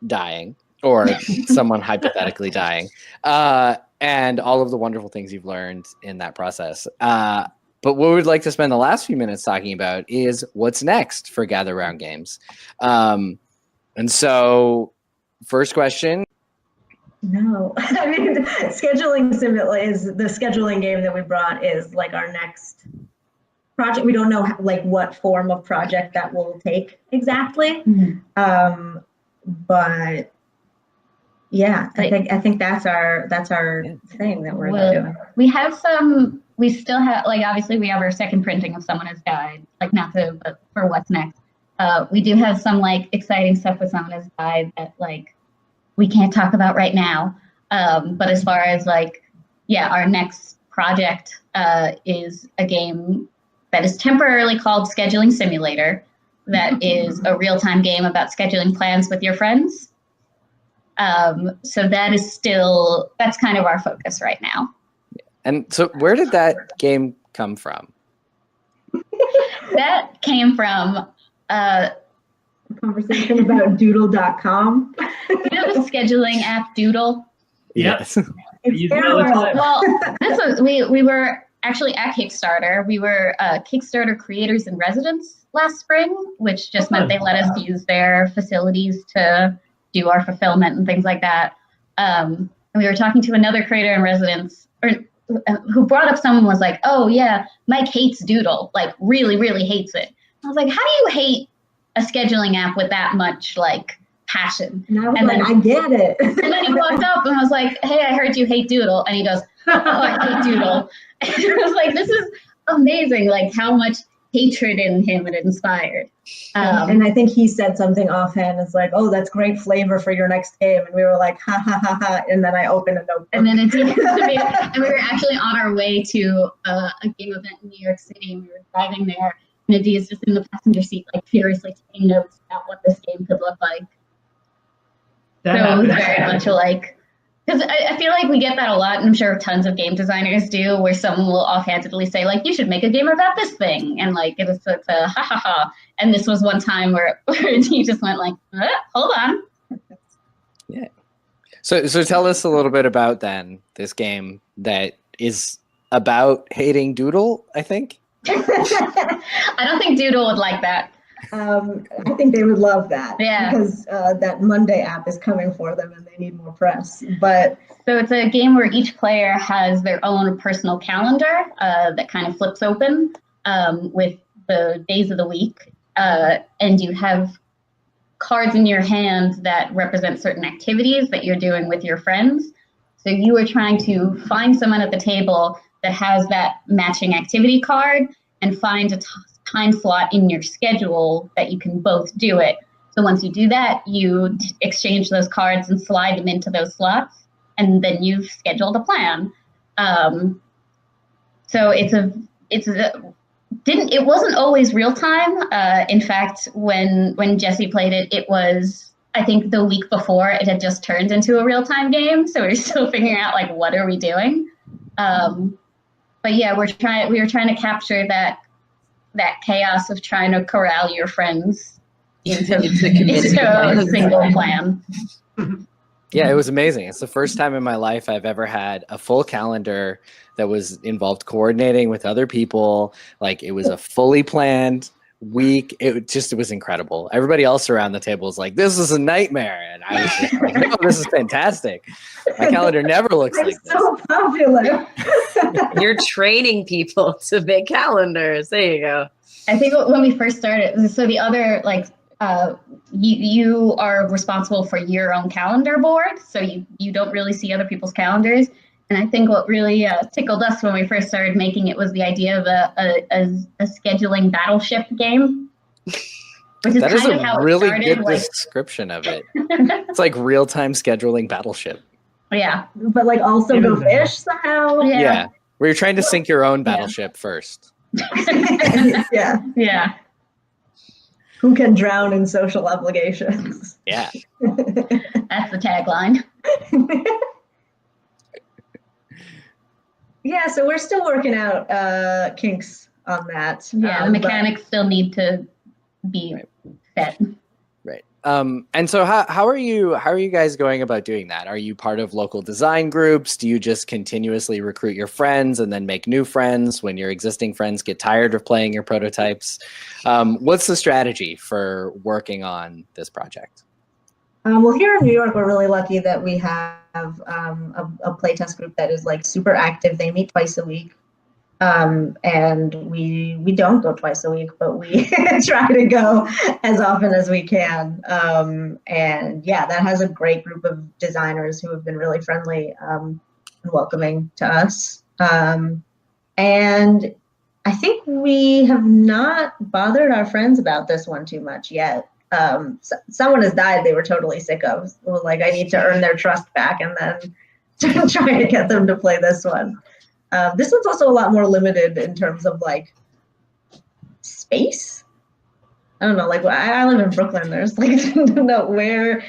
[SPEAKER 1] dying or someone hypothetically dying, and all of the wonderful things you've learned in that process. But what we'd like to spend the last few minutes talking about is what's next for Gather Round Games. And so first question.
[SPEAKER 3] No, I mean, scheduling simulator is the scheduling game that we brought is like our next project. We don't know like what form of project that will take exactly. But yeah, I think that's our thing that we're doing.
[SPEAKER 5] We still have, like, obviously we have our second printing of Someone Has Died, like but for what's next. We do have some like exciting stuff with Someone Has Died that like we can't talk about right now. But as far as like, yeah, our next project is a game that is temporarily called Scheduling Simulator. That is a real-time game about scheduling plans with your friends. So that's kind of our focus right now.
[SPEAKER 1] And so where did that game come from?
[SPEAKER 5] That came from
[SPEAKER 3] a conversation about doodle.com.
[SPEAKER 5] You know the scheduling app Doodle?
[SPEAKER 1] Yes.
[SPEAKER 5] Well, we were actually at Kickstarter. We were Kickstarter creators in residence last spring, which just meant they let us use their facilities to do our fulfillment and things like that. And we were talking to another creator in residence, who brought up someone was like, oh yeah, Mike hates Doodle, like really, really hates it. I was like, how do you hate a scheduling app with that much like passion?
[SPEAKER 3] And I was like, I get it.
[SPEAKER 5] And then he walked up and I was like, hey, I heard you hate Doodle. And he goes, oh, I hate Doodle. And I was like, this is amazing, like how much hatred in him it inspired.
[SPEAKER 3] And I think he said something offhand. It's like, oh, that's great flavor for your next game. And we were like, ha, ha, ha, ha. And then I opened a notebook.
[SPEAKER 5] And then it seems to be, and we were actually on our way to a game event in New York City. And we were driving there. And Adi is just in the passenger seat, like furiously taking notes about what this game could look like. So it was very much like, Because I feel like we get that a lot, and I'm sure tons of game designers do, where someone will offhandedly say, like, you should make a game about this thing. And, like, it's a ha ha ha. And this was one time where he just went, like, hold on.
[SPEAKER 1] Yeah. So tell us a little bit about, then, this game that is about hating Doodle, I think?
[SPEAKER 5] I don't think Doodle would like that.
[SPEAKER 3] I think they would love that.
[SPEAKER 5] Yeah.
[SPEAKER 3] Because that Monday app is coming for them and they need more press. But
[SPEAKER 5] so it's a game where each player has their own personal calendar that kind of flips open with the days of the week. And you have cards in your hand that represent certain activities that you're doing with your friends. So you are trying to find someone at the table that has that matching activity card and find a time slot in your schedule that you can both do it. So once you do that, you exchange those cards and slide them into those slots, and then you've scheduled a plan. So it wasn't always real time. In fact, when Jesse played it, it was, I think, the week before it had just turned into a real time game. So we're still figuring out, like, what are we doing? But yeah, we were trying to capture that chaos of trying to corral your friends into a single plan.
[SPEAKER 1] Yeah, it was amazing. It's the first time in my life I've ever had a full calendar that was involved coordinating with other people. Like, it was a fully planned week. It was incredible. Everybody else around the table was like, this is a nightmare. And I was just like, no, this is fantastic. My calendar never looks like this.
[SPEAKER 3] so popular.
[SPEAKER 4] You're training people to make calendars. There you go.
[SPEAKER 5] I think when we first started, so the other, like, you are responsible for your own calendar board, so you don't really see other people's calendars. And I think what really tickled us when we first started making it was the idea of a scheduling battleship game. Which is
[SPEAKER 1] that
[SPEAKER 5] kind
[SPEAKER 1] is
[SPEAKER 5] of how
[SPEAKER 1] a really
[SPEAKER 5] it started,
[SPEAKER 1] good
[SPEAKER 5] like,
[SPEAKER 1] description of it. It's like real-time scheduling battleship.
[SPEAKER 5] Yeah.
[SPEAKER 3] But, like, also go fish somehow.
[SPEAKER 1] Yeah. Where you're trying to sink your own battleship first.
[SPEAKER 3] Yeah.
[SPEAKER 5] Yeah.
[SPEAKER 3] Who can drown in social obligations?
[SPEAKER 1] Yeah.
[SPEAKER 5] That's the tagline.
[SPEAKER 3] Yeah, so we're still working out kinks on that.
[SPEAKER 5] Yeah, the mechanics still need to be set.
[SPEAKER 1] Right. And so how are you guys going about doing that? Are you part of local design groups? Do you just continuously recruit your friends and then make new friends when your existing friends get tired of playing your prototypes? What's the strategy for working on this project?
[SPEAKER 3] Well, here in New York, we're really lucky that we have a playtest group that is, like, super active. They meet twice a week. And we don't go twice a week, but we try to go as often as we can. And yeah, that has a great group of designers who have been really friendly and welcoming to us. And I think we have not bothered our friends about this one too much yet. Someone has died they were totally sick of. It was like, I need to earn their trust back and then try to get them to play this one. This one's also a lot more limited in terms of, like, space. I don't know, like, I live in Brooklyn. There's, like, no where.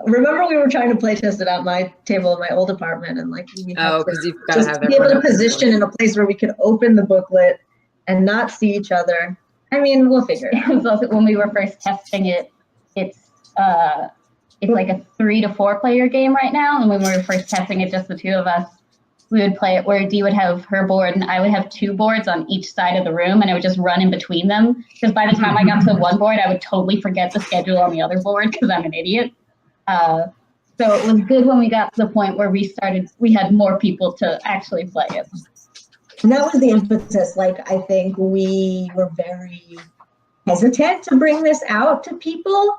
[SPEAKER 3] Remember, we were trying to play test it at my table in my old apartment, and, like, we
[SPEAKER 4] because you've got to have
[SPEAKER 3] be able to position in a place where we could open the booklet and not see each other. I mean, we'll figure it out.
[SPEAKER 5] So when we were first testing it, it's like a 3 to 4 player game right now. And when we were first testing it, just the two of us, we would play it where Dee would have her board and I would have 2 boards on each side of the room, and I would just run in between them. Because by the time I got to one board, I would totally forget the schedule on the other board because I'm an idiot. So it was good when we got to the point where we had more people to actually play it.
[SPEAKER 3] And that was the impetus. Like, I think we were very hesitant to bring this out to people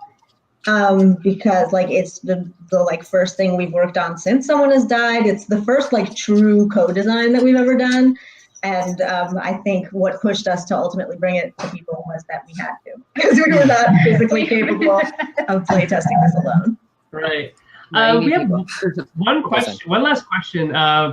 [SPEAKER 3] because, like, it's the like first thing we've worked on since someone has died. It's the first, like, true co-design that we've ever done. And I think what pushed us to ultimately bring it to people was that we had to, because we were not physically capable of playtesting this alone.
[SPEAKER 2] Right. We have one last question.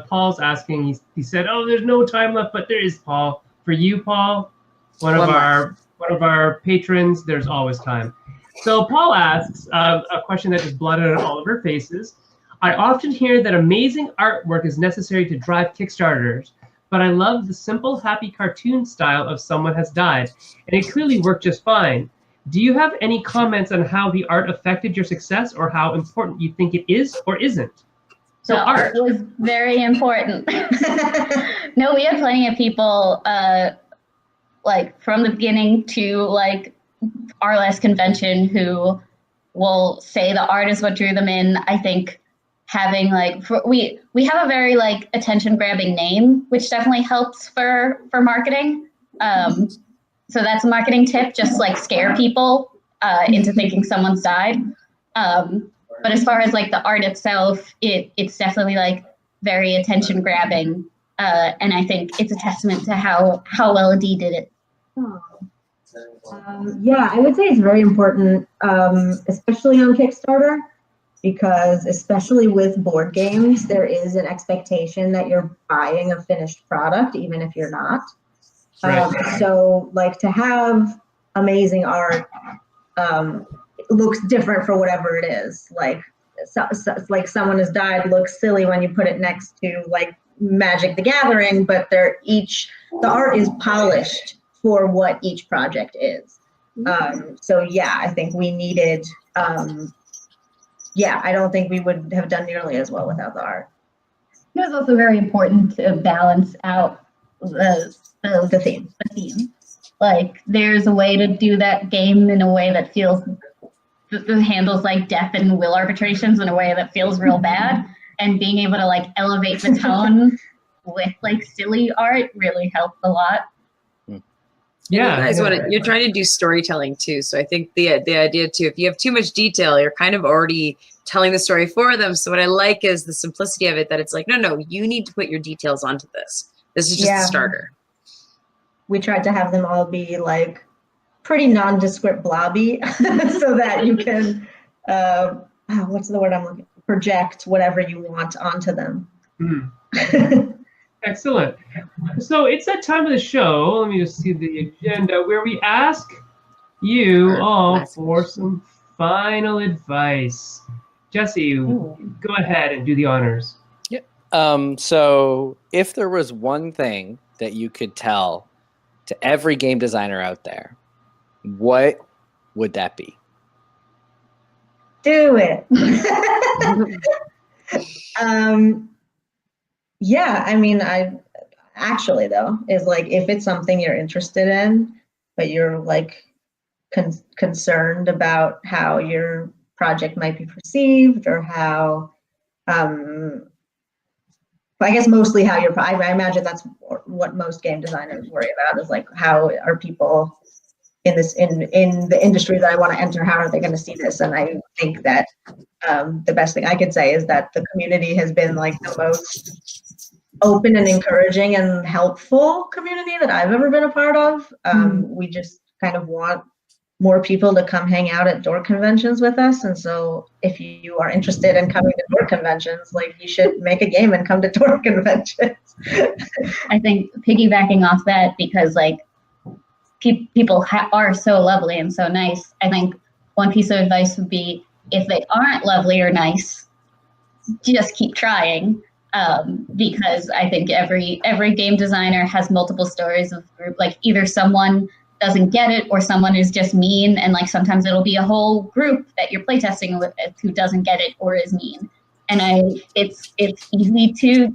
[SPEAKER 2] Paul's asking, he said, oh, there's no time left, but there is, Paul. For you, Paul, one of our patrons, there's always time. So Paul asks a question that just blooded on all of our faces. I often hear that amazing artwork is necessary to drive Kickstarters, but I love the simple, happy cartoon style of Someone Has Died, and it clearly worked just fine. Do you have any comments on how the art affected your success or how important you think it is or isn't? So
[SPEAKER 5] the art was very important. No, we had plenty of people like from the beginning to like our last convention who will say the art is what drew them in. I think having like we have a very like attention grabbing name, which definitely helps for marketing. So that's a marketing tip, just like scare people into thinking someone's died. But as far as like the art itself, it's definitely like very attention grabbing. And I think it's a testament to how well Adee did it.
[SPEAKER 3] Yeah, I would say it's very important, especially on Kickstarter, because especially with board games, there is an expectation that you're buying a finished product, even if you're not.
[SPEAKER 2] Right.
[SPEAKER 3] So like to have amazing art looks different for whatever it is. Like like Someone Has Died looks silly when you put it next to like Magic the Gathering, but the art is polished for what each project is. So yeah, I think we needed, I don't think we would have done nearly as well without the art.
[SPEAKER 5] It was also very important to balance out the theme. Like there's a way to do that game in a way that feels that handles like death and will arbitrations in a way that feels real bad, and being able to like elevate the tone with like silly art really helped a lot.
[SPEAKER 2] Yeah,
[SPEAKER 4] you're trying to do storytelling too. So I think the idea too, if you have too much detail, you're kind of already telling the story for them. So what I like is the simplicity of it, that it's like, no, you need to put your details onto this. This is just a starter.
[SPEAKER 3] We tried to have them all be like pretty nondescript blobby so that you can, what's the word I'm looking for? Project whatever you want onto them.
[SPEAKER 2] Excellent. So it's that time of the show. Let me just see the agenda where we ask you all for some final advice. Jesse, go ahead and do the honors.
[SPEAKER 1] Yep. So if there was one thing that you could tell to every game designer out there, what would that be?
[SPEAKER 3] Do it. Yeah, I mean, I actually though is like if it's something you're interested in, but you're like concerned about how your project might be perceived or how, I guess mostly how I imagine that's what most game designers worry about is like how are people in the industry that I want to enter, how are they going to see this? And I think that the best thing I could say is that the community has been like the most open and encouraging and helpful community that I've ever been a part of. We just kind of want more people to come hang out at door conventions with us. And so if you are interested in coming to door conventions, like you should make a game and come to door conventions.
[SPEAKER 5] I think piggybacking off that, because like people are so lovely and so nice. I think one piece of advice would be if they aren't lovely or nice, just keep trying. Because I think every game designer has multiple stories of group, like either someone doesn't get it or someone is just mean, and like sometimes it'll be a whole group that you're playtesting with who doesn't get it or is mean. And it's easy to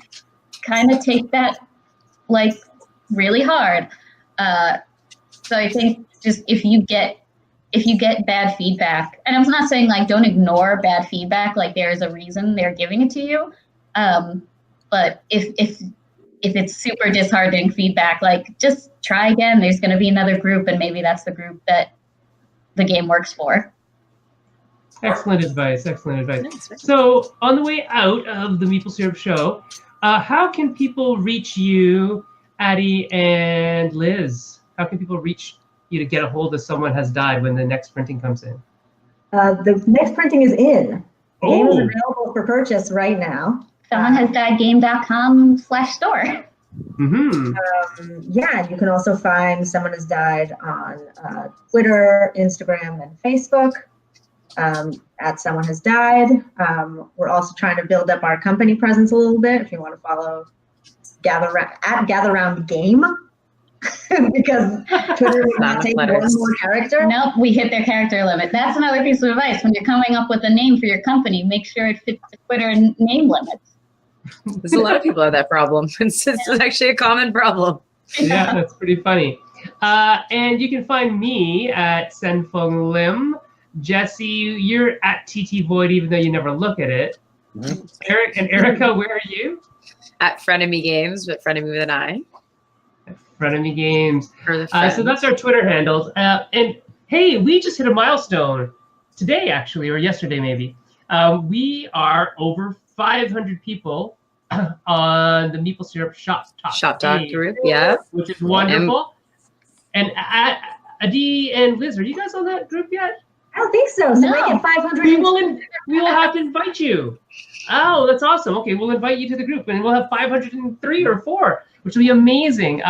[SPEAKER 5] kind of take that like really hard. So I think just if you get bad feedback, and I'm not saying like don't ignore bad feedback, like there is a reason they're giving it to you. But if it's super disheartening feedback, like just try again. There's going to be another group, and maybe that's the group that the game works for.
[SPEAKER 2] Excellent advice. Excellent advice. So on the way out of the Meeple Syrup Show, how can people reach you, Adee and Liz? How can people reach you to get a hold of Someone Has Died when the next printing comes in?
[SPEAKER 3] The next printing is in. The game is available for purchase right now.
[SPEAKER 5] SomeoneHasDiedGame.com/store.
[SPEAKER 3] Yeah, you can also find Someone Has Died on Twitter, Instagram, and Facebook. at Someone Has Died. We're also trying to build up our company presence a little bit. If you want to follow Gather Round Game, because Twitter would not take one more character.
[SPEAKER 5] Nope, we hit their character limit. That's another piece of advice. When you're coming up with a name for your company, make sure it fits the Twitter name limits.
[SPEAKER 4] There's a lot of people have that problem. It's actually a common problem.
[SPEAKER 2] Yeah, that's pretty funny. And you can find me at Senfeng Lim. Jesse, you're at TT Void, even though you never look at it. Mm-hmm. Eric and Erica, where are you?
[SPEAKER 4] At Frenemy Games, but Frenemy with an I.
[SPEAKER 2] At Frenemy Games.
[SPEAKER 4] So
[SPEAKER 2] that's our Twitter handles. And hey, we just hit a milestone today, actually, or yesterday maybe. We are over 500 people on the Meeple Syrup Shop Talk
[SPEAKER 4] group, yeah,
[SPEAKER 2] which is wonderful. And Adi and Liz, are you guys on that group yet?
[SPEAKER 3] I don't think so. So no. Make it 500.
[SPEAKER 2] We will have to invite you. Oh, that's awesome. Okay, we'll invite you to the group, and we'll have 503 or 4, which will be amazing.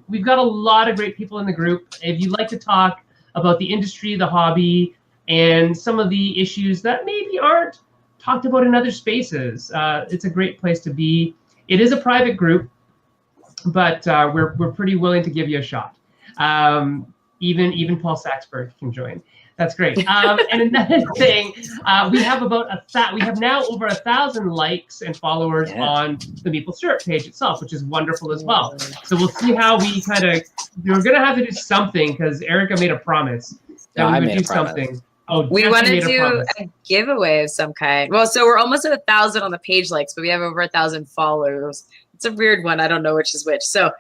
[SPEAKER 2] We've got a lot of great people in the group. If you'd like to talk about the industry, the hobby, and some of the issues that maybe aren't talked about in other spaces, it's a great place to be. It is a private group, but we're pretty willing to give you a shot. Even Paul Saxberg can join. That's great. And another thing, we have now over 1,000 likes and followers on the Meeple Syrup page itself, which is wonderful as well. So we'll see how we're gonna have to do something, because Erica made a promise that we would do something. Oh,
[SPEAKER 4] we want to do a giveaway of some kind. Well, so we're almost at 1,000 on the page likes, but we have over 1,000 followers. It's a weird one. I don't know which is which. So,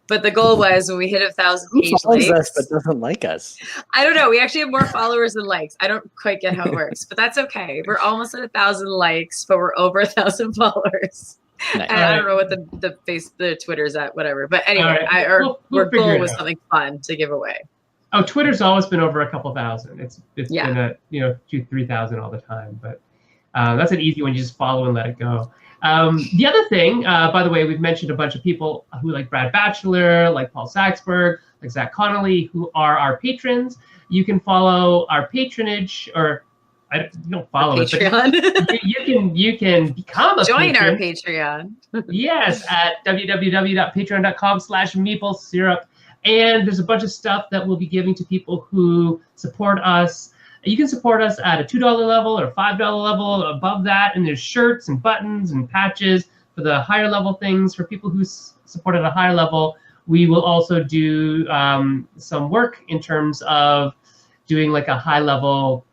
[SPEAKER 4] but the goal was when we hit 1,000 page likes.
[SPEAKER 1] Who follows us but doesn't like us?
[SPEAKER 4] I don't know. We actually have more followers than likes. I don't quite get how it works, but that's okay. We're almost at 1,000 likes, but we're over 1,000 followers. Nice. And I don't know what the Twitter's at, whatever. But anyway, our goal was something fun to give away.
[SPEAKER 2] Oh, Twitter's always been over a couple thousand. It's been at 2,000-3,000 all the time. But that's an easy one. You just follow and let it go. The other thing, by the way, we've mentioned a bunch of people who like Brad Batchelor, like Paul Saxberg, like Zach Connolly, who are our patrons. You can follow our patronage, or you don't follow it, but you can become a
[SPEAKER 4] join
[SPEAKER 2] patron.
[SPEAKER 4] Our Patreon.
[SPEAKER 2] Yes, at www.patreon.com/Meeple Syrup. And there's a bunch of stuff that we'll be giving to people who support us. You can support us at a $2 level or $5 level, above that, and there's shirts and buttons and patches for the higher level things. For people who support at a higher level, we will also do some work in terms of doing like a high level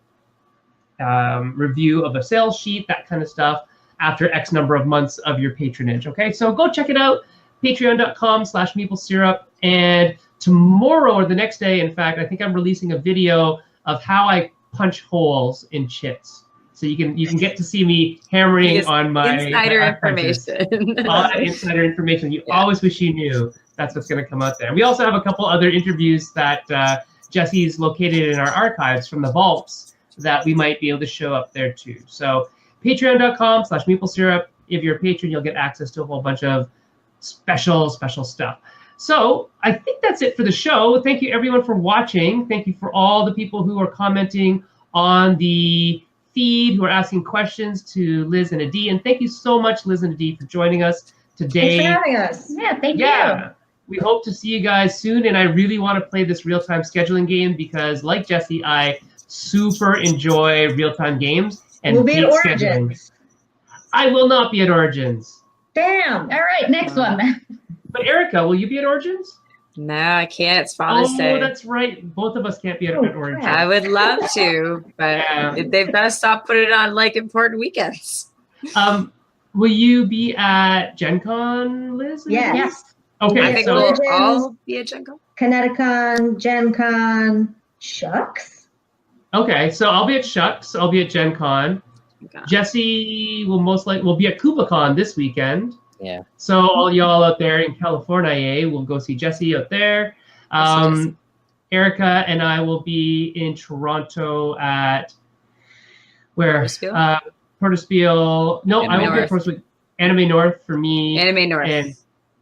[SPEAKER 2] review of a sales sheet, that kind of stuff, after X number of months of your patronage. Okay, so go check it out, patreon.com/Meeple Syrup. And tomorrow or the next day, in fact, I think I'm releasing a video of how I punch holes in chits. So you can get to see me hammering on my
[SPEAKER 4] insider information.
[SPEAKER 2] All that insider information you always wish you knew. That's what's going to come out there. And we also have a couple other interviews that Jesse's located in our archives from the vaults that we might be able to show up there too. So patreon.com/Meeple Syrup. If you're a patron, you'll get access to a whole bunch of special stuff. So I think that's it for the show. Thank you everyone for watching. Thank you for all the people who are commenting on the feed, who are asking questions to Liz and Adi. And thank you so much, Liz and Adi, for joining us today.
[SPEAKER 3] Thanks for having us.
[SPEAKER 5] Yeah, thank you.
[SPEAKER 2] We hope to see you guys soon. And I really want to play this real-time scheduling game because, like Jesse, I super enjoy real-time games and
[SPEAKER 3] we'll be at
[SPEAKER 2] scheduling.
[SPEAKER 3] Origins.
[SPEAKER 2] I will not be at Origins.
[SPEAKER 3] Damn.
[SPEAKER 5] All right, next one.
[SPEAKER 2] But Erica, will you be at Origins?
[SPEAKER 4] No, I can't. It's Father's Day.
[SPEAKER 2] Oh, that's right. Both of us can't be at Origins.
[SPEAKER 4] I would love to, but they've got to stop putting it on like important weekends.
[SPEAKER 2] Will you be at Gen Con, Liz?
[SPEAKER 3] Yes.
[SPEAKER 2] Okay,
[SPEAKER 4] I think we'll all be at Gen Con.
[SPEAKER 3] Kineticon, Gen Con, Shucks.
[SPEAKER 2] Okay, so I'll be at Shucks. I'll be at Gen Con. Okay. Jesse will be at KubaCon this weekend.
[SPEAKER 1] Yeah.
[SPEAKER 2] So all y'all out there in California, we'll go see Jesse out there. Erica and I will be in Toronto at where? Porterspiel. No, I will be at Porterspiel. Anime North for me.
[SPEAKER 4] Anime North.
[SPEAKER 2] And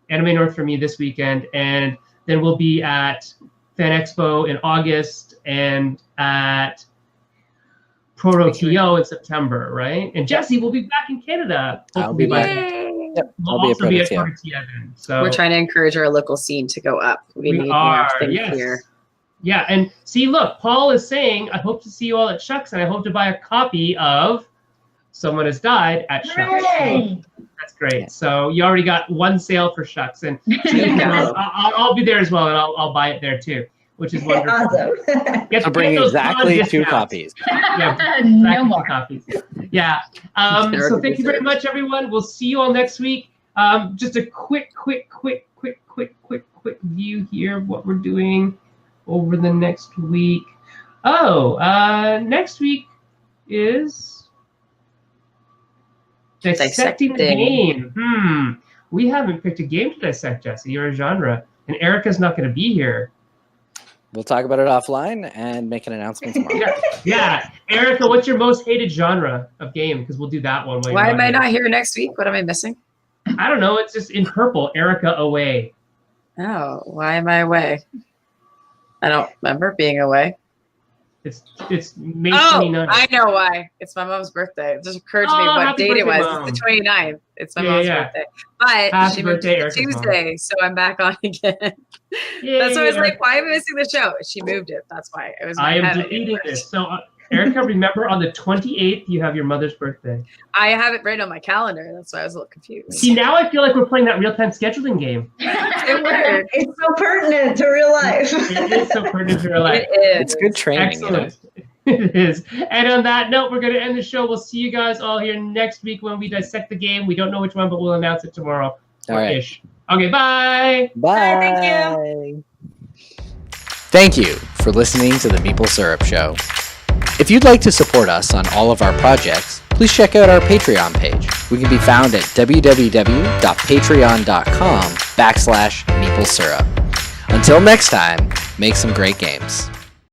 [SPEAKER 2] Anime North for me this weekend. And then we'll be at Fan Expo in August and at Proto-TO in September, right? And Jesse will be back in Canada.
[SPEAKER 1] I'll be back.
[SPEAKER 2] We'll
[SPEAKER 1] I'll be a
[SPEAKER 2] also be at
[SPEAKER 1] Proto-TO.
[SPEAKER 2] Proto-TO then. So
[SPEAKER 4] We're trying to encourage our local scene to go up. We need more things here.
[SPEAKER 2] Yeah, and see, look, Paul is saying, I hope to see you all at Shucks, and I hope to buy a copy of Someone Has Died at Shucks. So that's great. So you already got one sale for Shucks, and I'll be there as well, and I'll buy it there too, which is wonderful.
[SPEAKER 3] Awesome.
[SPEAKER 1] I'll bring exactly 2 copies.
[SPEAKER 2] Yeah,
[SPEAKER 5] No more.
[SPEAKER 2] copies. Yeah. So thank you very much, everyone. We'll see you all next week. Just a quick view here of what we're doing over the next week. Next week is dissecting the game. We haven't picked a game to dissect, Jesse, or a genre, and Erica's not going to be here.
[SPEAKER 1] We'll talk about it offline and make an announcement tomorrow.
[SPEAKER 2] Yeah. Erica, what's your most hated genre of game? Because we'll do that one.
[SPEAKER 4] Why am I not here next week? What am I missing?
[SPEAKER 2] I don't know. It's just in purple. Erica away.
[SPEAKER 4] Oh, why am I away? I don't remember being away.
[SPEAKER 2] It's May 29th.
[SPEAKER 4] Oh, I know why. It's my mom's birthday. It just occurred to me what date it was.
[SPEAKER 2] Mom.
[SPEAKER 4] It's the 29th. It's my mom's birthday. But
[SPEAKER 2] Happy
[SPEAKER 4] she moved
[SPEAKER 2] birthday,
[SPEAKER 4] to
[SPEAKER 2] Erica's
[SPEAKER 4] Tuesday,
[SPEAKER 2] mom.
[SPEAKER 4] so I'm back on again. That's why I was like, why am I missing the show? She moved it. That's why. It was.
[SPEAKER 2] I am deleting this. So, Erica, remember on the 28th, you have your mother's birthday.
[SPEAKER 4] I have it right on my calendar. That's why I was a little confused.
[SPEAKER 2] See, now I feel like we're playing that real-time scheduling game.
[SPEAKER 4] It worked.
[SPEAKER 3] It's so pertinent to real life.
[SPEAKER 2] It is so pertinent to real life.
[SPEAKER 4] It is.
[SPEAKER 1] It's good training.
[SPEAKER 2] Excellent. It is. And on that note, we're going to end the show. We'll see you guys all here next week when we dissect the game. We don't know which one, but we'll announce it tomorrow.
[SPEAKER 1] All right.
[SPEAKER 2] Ish. Okay, bye.
[SPEAKER 1] Bye.
[SPEAKER 3] Thank you.
[SPEAKER 1] Thank you for listening to the Meeple Syrup Show. If you'd like to support us on all of our projects, please check out our Patreon page. We can be found at www.patreon.com/Meeple Syrup. Until next time, make some great games.